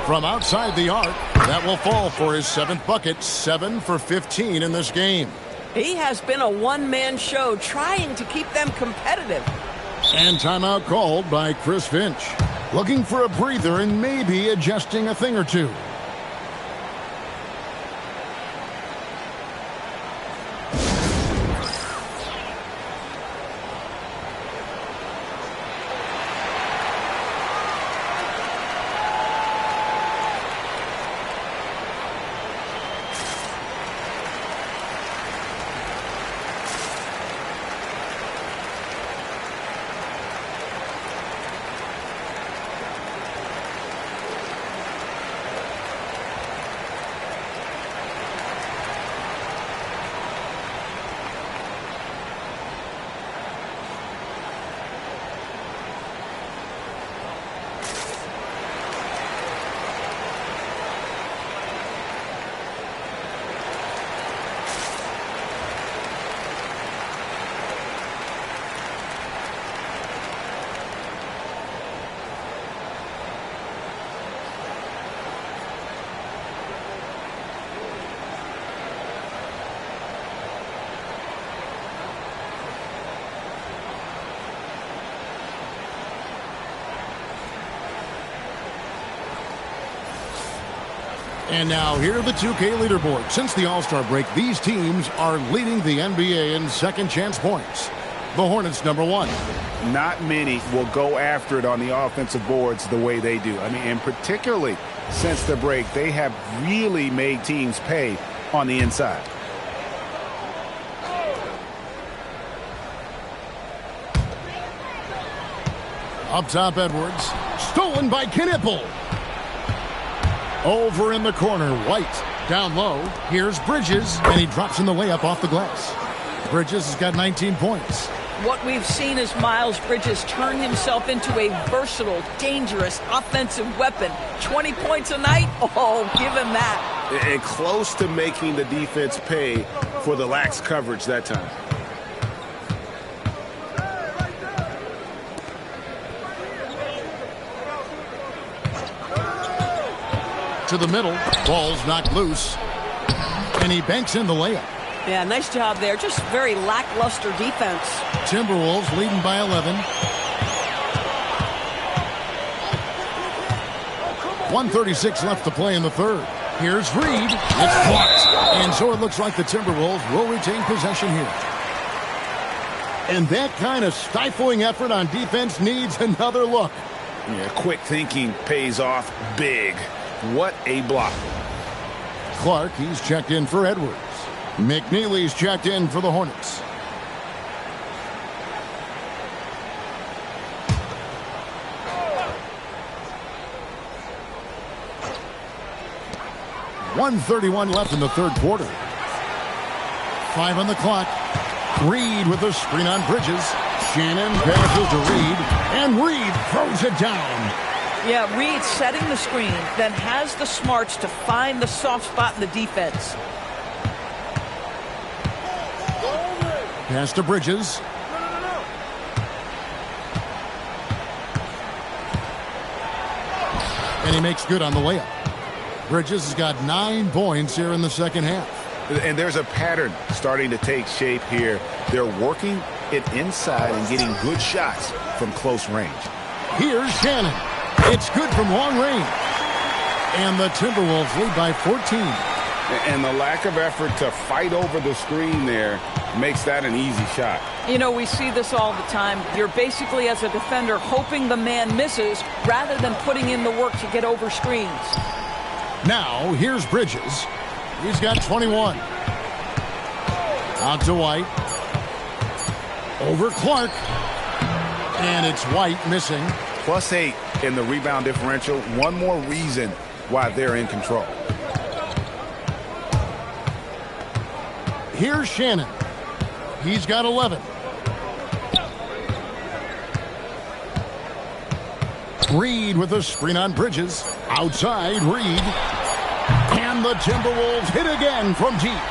S1: From outside the arc, that will fall for his 7th bucket. 7 for 15 in this game.
S11: He has been a one-man show trying to keep them competitive.
S1: And timeout called by Chris Finch. Looking for a breather and maybe adjusting a thing or two. And now here are the 2K leaderboard. Since the All-Star break, these teams are leading the NBA in second chance points. The Hornets #1.
S4: Not many will go after it on the offensive boards the way they do. I mean, and particularly since the break, they have really made teams pay on the inside.
S1: Up top, Edwards. Stolen by Knipple. Over in the corner, White. Down low, here's Bridges, and he drops in the layup off the glass. Bridges has got 19 points.
S3: What we've seen is Miles Bridges turn himself into a versatile, dangerous offensive weapon. 20 points a night? Oh, give him that.
S2: And close to making the defense pay for the lax coverage that time.
S1: To the middle, ball's knocked loose, and he banks in the layup.
S11: Yeah, nice job there. Just very lackluster defense.
S1: Timberwolves leading by 11. 1:36 left to play in the third. Here's Reed. It's blocked. And so it looks like the Timberwolves will retain possession here. And that kind of stifling effort on defense needs another look.
S4: Yeah, quick thinking pays off big. What a block.
S1: Clark, he's checked in for Edwards. McNeely's checked in for the Hornets. .131 left in the third quarter. 5 on the clock. Reed with the screen on Bridges. Shannon passes to Reed, and Reed throws it down.
S3: Yeah, Reed setting the screen, then has the smarts to find the soft spot in the defense.
S1: Pass to Bridges. And he makes good on the layup. Bridges has got 9 points here in the second half.
S4: And there's a pattern starting to take shape here. They're working it inside and getting good shots from close range.
S1: Here's Shannon. It's good from long range. And the Timberwolves lead by 14.
S2: And the lack of effort to fight over the screen there makes that an easy shot.
S3: You know, we see this all the time. You're basically, as a defender, hoping the man misses rather than putting in the work to get over screens.
S1: Now, here's Bridges. He's got 21. Out to White. Over Clark. And it's White missing.
S4: +8 in the rebound differential. One more reason why they're in control.
S1: Here's Shannon. He's got 11. Reed with a screen on Bridges. Outside, Reed. And the Timberwolves hit again from deep.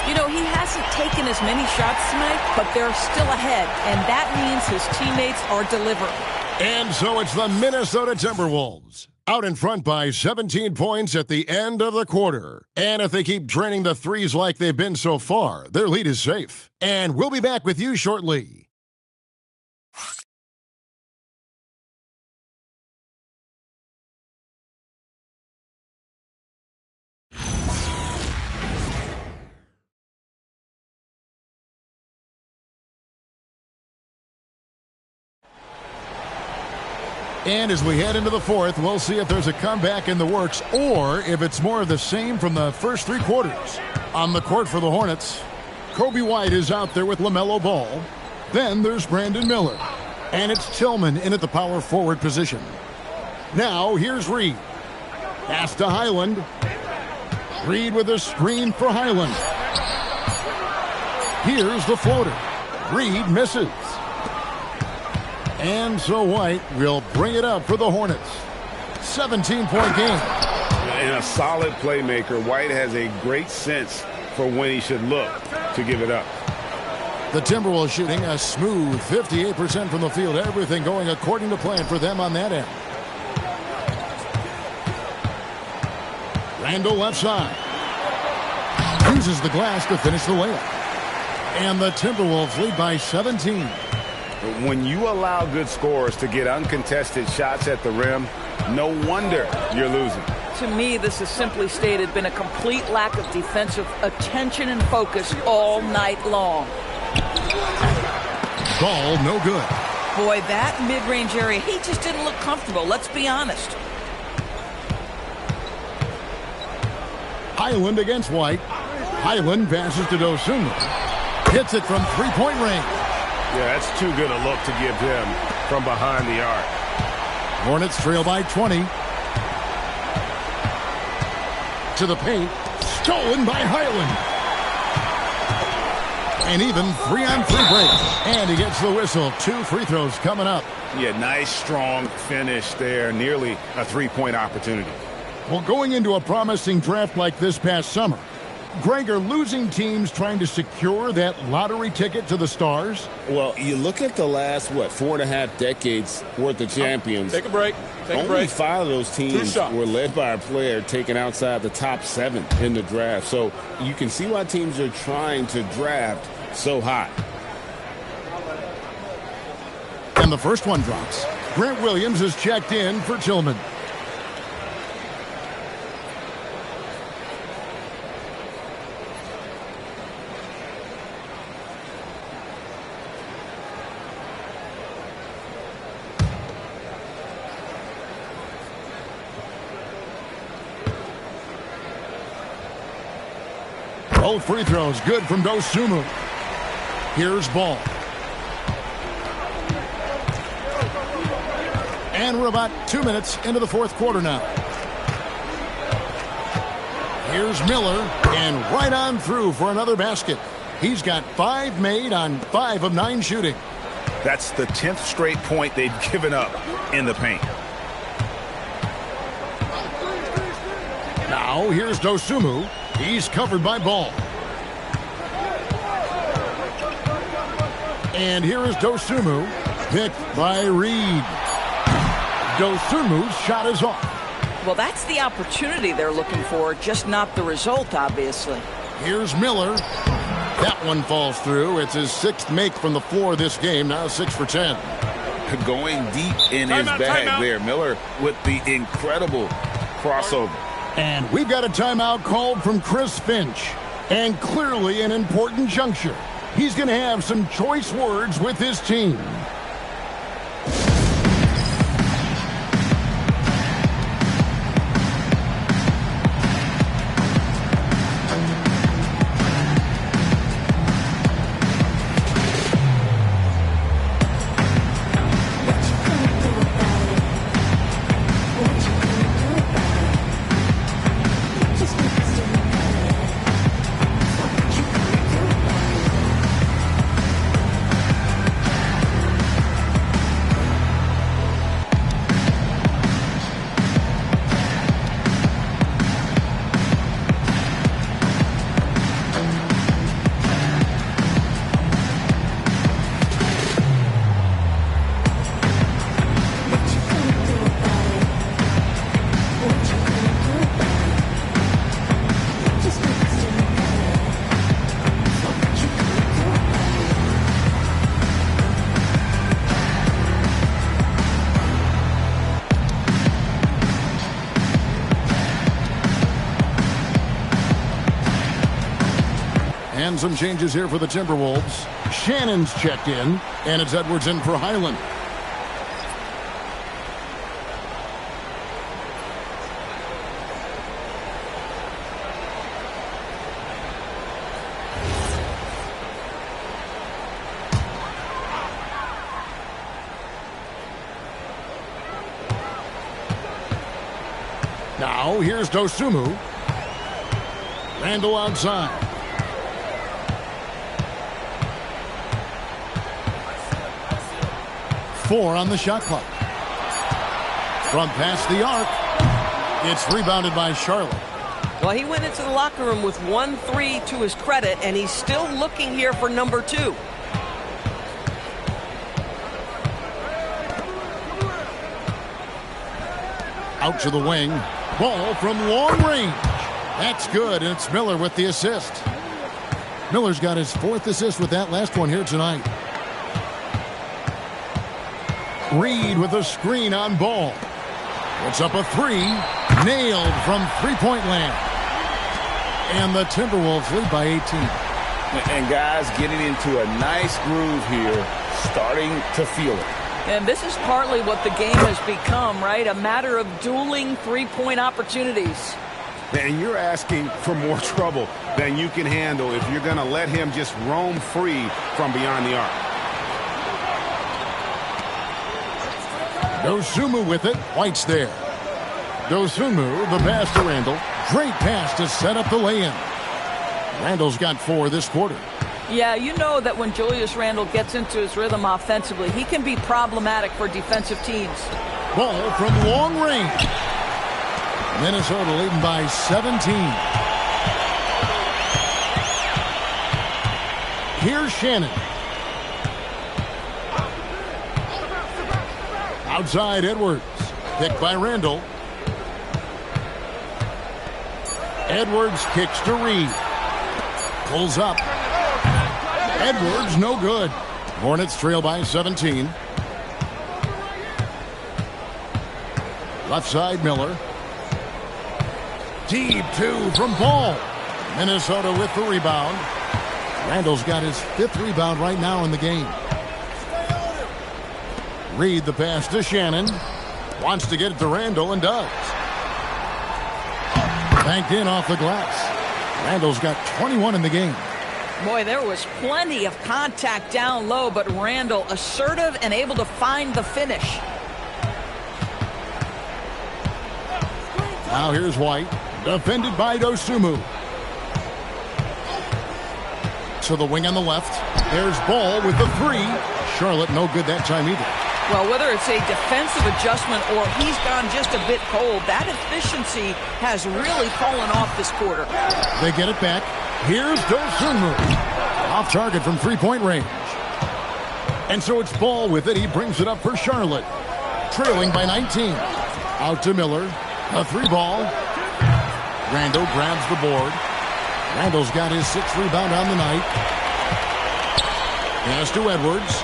S3: You know, he hasn't taken as many shots tonight, but they're still ahead, and that means his teammates are delivering.
S1: And so it's the Minnesota Timberwolves out in front by 17 points at the end of the quarter. And if they keep draining the threes like they've been so far, their lead is safe. And we'll be back with you shortly. And as we head into the fourth, we'll see if there's a comeback in the works or if it's more of the same from the first 3 quarters. On the court for the Hornets, Kobe White is out there with LaMelo Ball. Then there's Brandon Miller. And it's Tillman in at the power forward position. Now here's Reed. Pass to Highland. Reed with a screen for Highland. Here's the floater. Reed misses. And so White will bring it up for the Hornets. 17-point game.
S2: And a solid playmaker. White has a great sense for when he should look to give it up.
S1: The Timberwolves shooting a smooth 58% from the field. Everything going according to plan for them on that end. Randall left side. Uses the glass to finish the layup. And the Timberwolves lead by 17.
S2: When you allow good scorers to get uncontested shots at the rim, no wonder you're losing.
S3: To me, this has simply stated been a complete lack of defensive attention and focus all night long.
S1: Ball no good.
S3: Boy, that mid-range area, he just didn't look comfortable. Let's be honest.
S1: Highland against White. Highland passes to Dosunmu. Hits it from 3-point range.
S6: Yeah, that's too good a look to give him from behind the arc.
S1: Hornets trail by 20. To the paint. Stolen by Highland. And even 3-on-3 break. And he gets the whistle. 2 free throws coming up.
S4: Yeah, nice, strong finish there. Nearly a 3-point opportunity.
S1: Well, going into a promising draft like this past summer, Greg, are losing teams trying to secure that lottery ticket to the stars?
S6: Well, you look at the last, 4.5 decades worth of champions.
S8: Take a break.
S6: Only 5 of those teams were led by a player taken outside the top 7 in the draft. So you can see why teams are trying to draft so high.
S1: And the first one drops. Grant Williams is checked in for Tillman. Both free throws good from Dosunmu. Here's Ball. And we're about 2 minutes into the fourth quarter now. Here's Miller, and right on through for another basket. He's got 5 made on 5 of 9 shooting.
S4: That's the 10th straight point they've given up in the paint.
S1: Now here's Dosunmu. He's covered by Ball. And here is Dosunmu, picked by Reed. Dosunmu's shot is off.
S3: Well, that's the opportunity they're looking for, just not the result, obviously.
S1: Here's Miller. That one falls through. It's his 6th make from the floor this game, now 6 for 10.
S4: Going deep in his bag there. Miller with the incredible crossover.
S1: And we've got a timeout called from Chris Finch. And clearly an important juncture. He's going to have some choice words with his team. And some changes here for the Timberwolves. Shannon's checked in, and it's Edwards in for Highland. Now here's Dosunmu. Randall outside. 4 on the shot clock. From past the arc. It's rebounded by Charlotte.
S11: Well, he went into the locker room with 1-3 to his credit, and he's still looking here for number 2.
S1: Out to the wing. Ball from long range. That's good, and it's Miller with the assist. Miller's got his 4th assist with that last one here tonight. Reed with a screen on Ball. Puts up a 3. Nailed from three-point land. And the Timberwolves lead by 18.
S4: And guys getting into a nice groove here, starting to feel it.
S3: And this is partly what the game has become, right? A matter of dueling three-point opportunities.
S4: And you're asking for more trouble than you can handle if you're going to let him just roam free from beyond the arc.
S1: Dosunmu with it. White's there. Dosunmu, the pass to Randall. Great pass to set up the lay-in. Randall's got 4 this quarter.
S3: Yeah, you know that when Julius Randle gets into his rhythm offensively, he can be problematic for defensive teams.
S1: Ball from long range. Minnesota leading by 17. Here's Shannon. Outside Edwards. Picked by Randall. Edwards kicks to Reed. Pulls up. Edwards no good. Hornets trail by 17. Left side Miller. Deep 2 from Ball. Minnesota with the rebound. Randall's got his 5th rebound right now in the game. Reed the pass to Shannon. Wants to get it to Randall and does. Banked in off the glass. Randall's got 21 in the game.
S3: Boy, there was plenty of contact down low, but Randall assertive and able to find the finish.
S1: Now here's White, defended by Dosunmu. To the wing on the left. There's Ball with the three. Charlotte no good that time either.
S3: Well, whether it's a defensive adjustment or he's gone just a bit cold, that efficiency has really fallen off this quarter.
S1: They get it back. Here's Dosunmu. Off target from three-point range. And so it's Ball with it. He brings it up for Charlotte. Trailing by 19. Out to Miller. A three ball. Randall grabs the board. Randall's got his 6th rebound on the night. Pass to Edwards.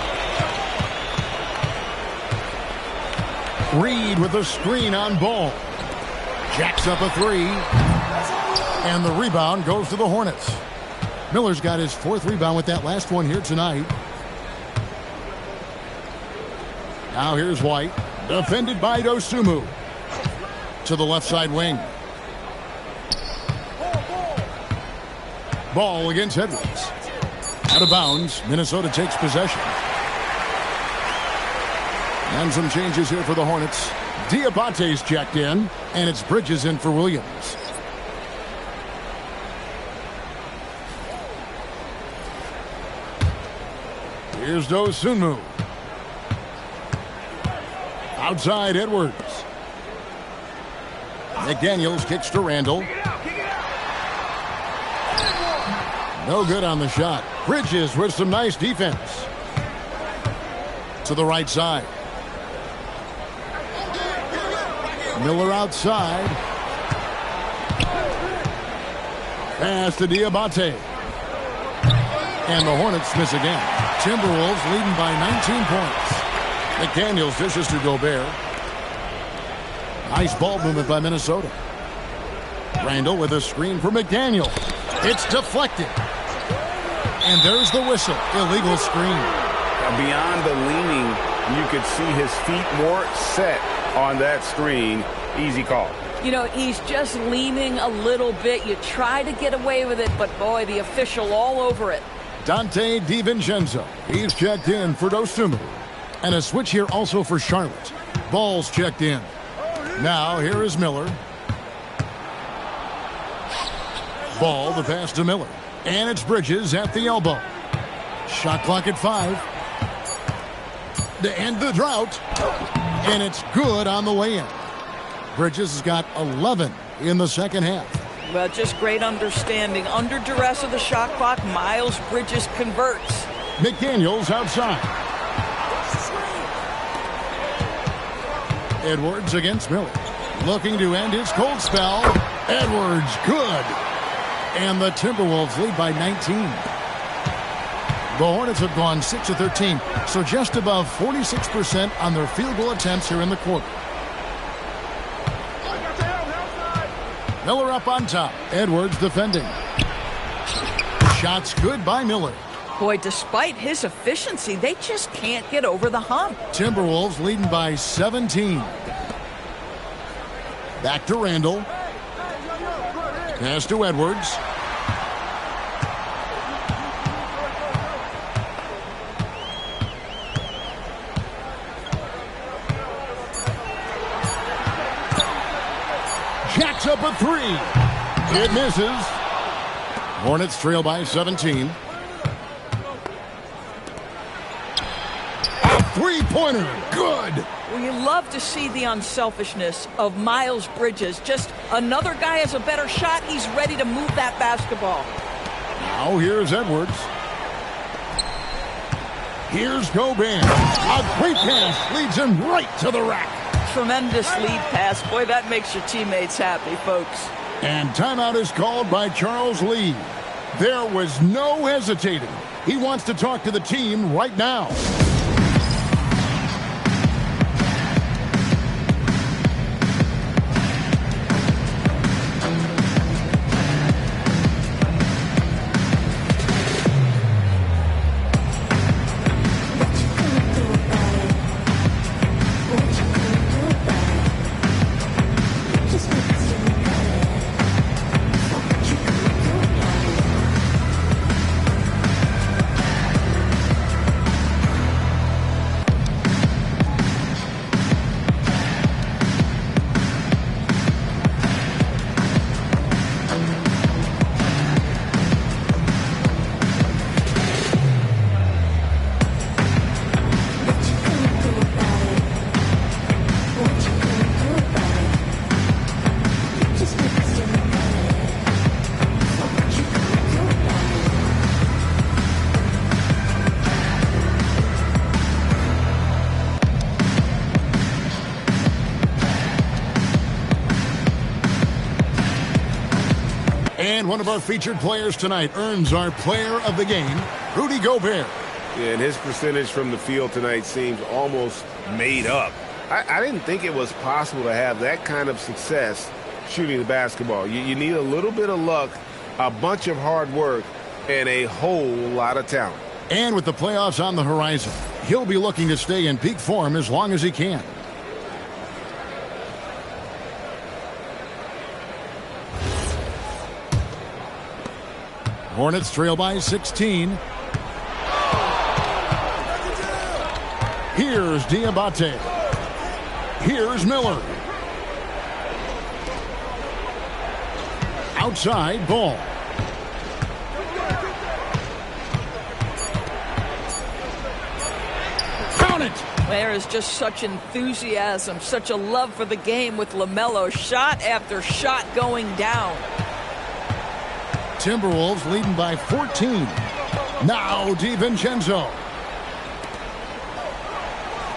S1: Reed with a screen on Ball. Jacks up a three. And the rebound goes to the Hornets. Miller's got his 4th rebound with that last one here tonight. Now here's White. Defended by Dosunmu. To the left side wing. Ball against Edwards. Out of bounds. Minnesota takes possession. And some changes here for the Hornets. Diabate's checked in, and it's Bridges in for Williams. Here's Dosunmu. Outside Edwards. McDaniels kicks to Randall. No good on the shot. Bridges with some nice defense. To the right side. Miller outside. Pass to Diabate. And the Hornets miss again. Timberwolves leading by 19 points. McDaniels dishes to Gobert. Nice ball movement by Minnesota. Randall with a screen for McDaniel. It's deflected. And there's the whistle. Illegal screen.
S4: Beyond the leaning, you could see his feet more set on that screen. Easy call.
S3: You know, he's just leaning a little bit. You try to get away with it, but boy, the official all over it.
S1: Dante DiVincenzo. He's checked in for Dosunmu. And a switch here also for Charlotte. Ball's checked in. Now here is Miller. Ball, the pass to Miller. And it's Bridges at the elbow. Shot clock at 5. To end the drought. And it's good on the way in. Bridges has got 11 in the second half.
S3: Well, just great understanding. Under duress of the shot clock, Miles Bridges converts.
S1: McDaniels outside. Edwards against Miller. Looking to end his cold spell. Edwards, good. And the Timberwolves lead by 19. The Hornets have gone 6 of 13, so just above 46% on their field goal attempts here in the quarter. Miller up on top. Edwards defending. Shots good by Miller.
S3: Boy, despite his efficiency, they just can't get over the hump.
S1: Timberwolves leading by 17. Back to Randall. Pass to Edwards. Jacks up a three. It misses. Hornets trail by 17. A three-pointer. Good.
S3: Well, you love to see the unselfishness of Miles Bridges. Just another guy has a better shot. He's ready to move that basketball.
S1: Now here's Edwards. Here's Gobert. A great pass leads him right to the rack.
S3: Tremendous lead pass. Boy, that makes your teammates happy, folks.
S1: And timeout is called by Charles Lee. There was no hesitating. He wants to talk to the team right now. And one of our featured players tonight earns our player of the game, Rudy Gobert.
S2: Yeah, and his percentage from the field tonight seems almost made up. I didn't think it was possible to have that kind of success shooting the basketball. You need a little bit of luck, a bunch of hard work, and a whole lot of talent.
S1: And with the playoffs on the horizon, he'll be looking to stay in peak form as long as he can. Hornets trail by 16. Here's Diabate. Here's Miller. Outside Ball. Count it!
S3: There is just such enthusiasm, such a love for the game with LaMelo. Shot after shot going down.
S1: Timberwolves leading by 14. Now DiVincenzo.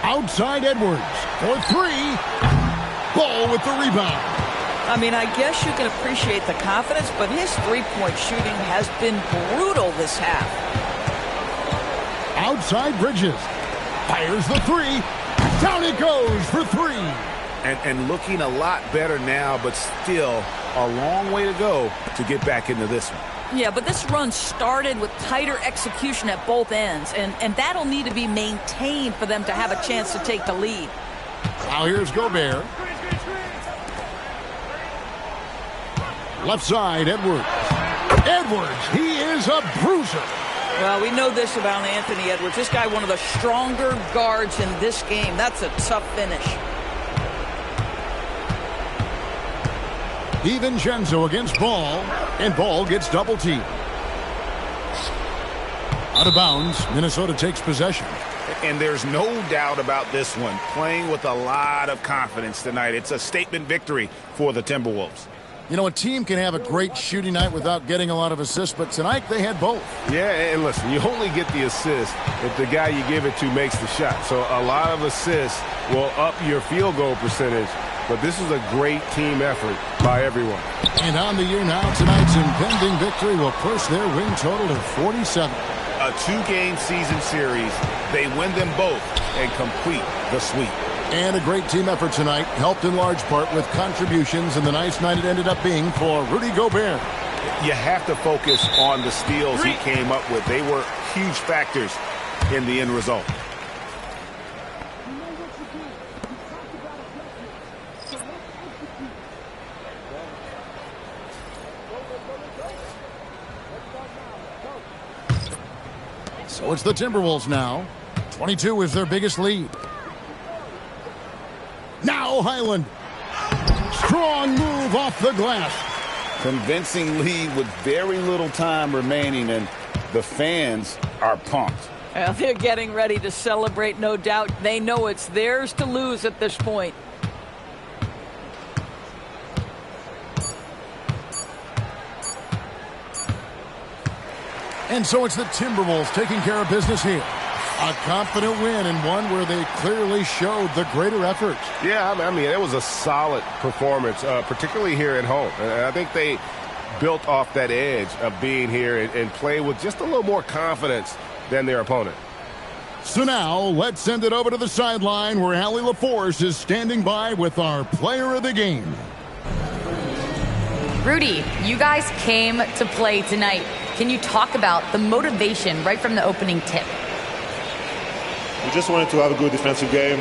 S1: Outside Edwards for three. Ball with the rebound.
S3: I mean, I guess you can appreciate the confidence, but his three-point shooting has been brutal this half.
S1: Outside Bridges. Fires the three. Down it goes for three.
S4: And looking a lot better now, but still a long way to go to get back into this one.
S3: Yeah, but this run started with tighter execution at both ends, and that'll need to be maintained for them to have a chance to take the lead.
S1: Now here's Gobert. Left side, Edwards. Edwards, he is a bruiser.
S3: Well, we know this about Anthony Edwards. This guy, one of the stronger guards in this game. That's a tough finish.
S1: DiVincenzo against Ball, and Ball gets double teamed. Out of bounds, Minnesota takes possession.
S4: And there's no doubt about this one. Playing with a lot of confidence tonight. It's a statement victory for the Timberwolves.
S1: You know, a team can have a great shooting night without getting a lot of assists, but tonight they had both.
S2: Yeah, and listen, you only get the assist if the guy you give it to makes the shot. So a lot of assists will up your field goal percentage, but this is a great team effort by everyone.
S1: And on the year now, tonight's impending victory will push their win total to 47.
S4: A two-game season series. They win them both and complete the sweep.
S1: And a great team effort tonight, helped in large part with contributions, and the nice night it ended up being for Rudy Gobert.
S4: You have to focus on the steals he came up with. They were huge factors in the end result.
S1: So it's the Timberwolves now. 22 is their biggest lead. Now Highland. Strong move off the glass.
S2: Convincing lead with very little time remaining, and the fans are pumped.
S3: Well, they're getting ready to celebrate, no doubt. They know it's theirs to lose at this point.
S1: And so it's the Timberwolves taking care of business here. A confident win, and one where they clearly showed the greater effort.
S6: Yeah, I mean, it was a solid performance, particularly here at home. And I think they built off that edge of being here and play with just a little more confidence than their opponent.
S1: So now, let's send it over to the sideline where Allie LaForce is standing by with our player of the game.
S5: Rudy, you guys came to play tonight. Can you talk about the motivation right from the opening tip?
S12: We just wanted to have a good defensive game,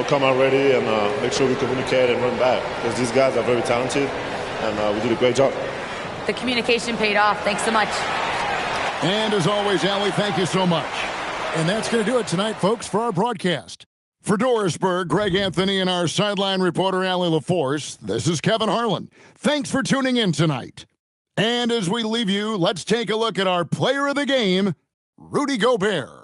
S12: come out ready and make sure we communicate and run back, because these guys are very talented, and we did a great job.
S5: The communication paid off. Thanks so much.
S1: And as always, Allie, thank you so much. And that's going to do it tonight, folks, for our broadcast. For Dorisburg, Greg Anthony, and our sideline reporter, Allie LaForce, this is Kevin Harlan. Thanks for tuning in tonight. And as we leave you, let's take a look at our player of the game, Rudy Gobert.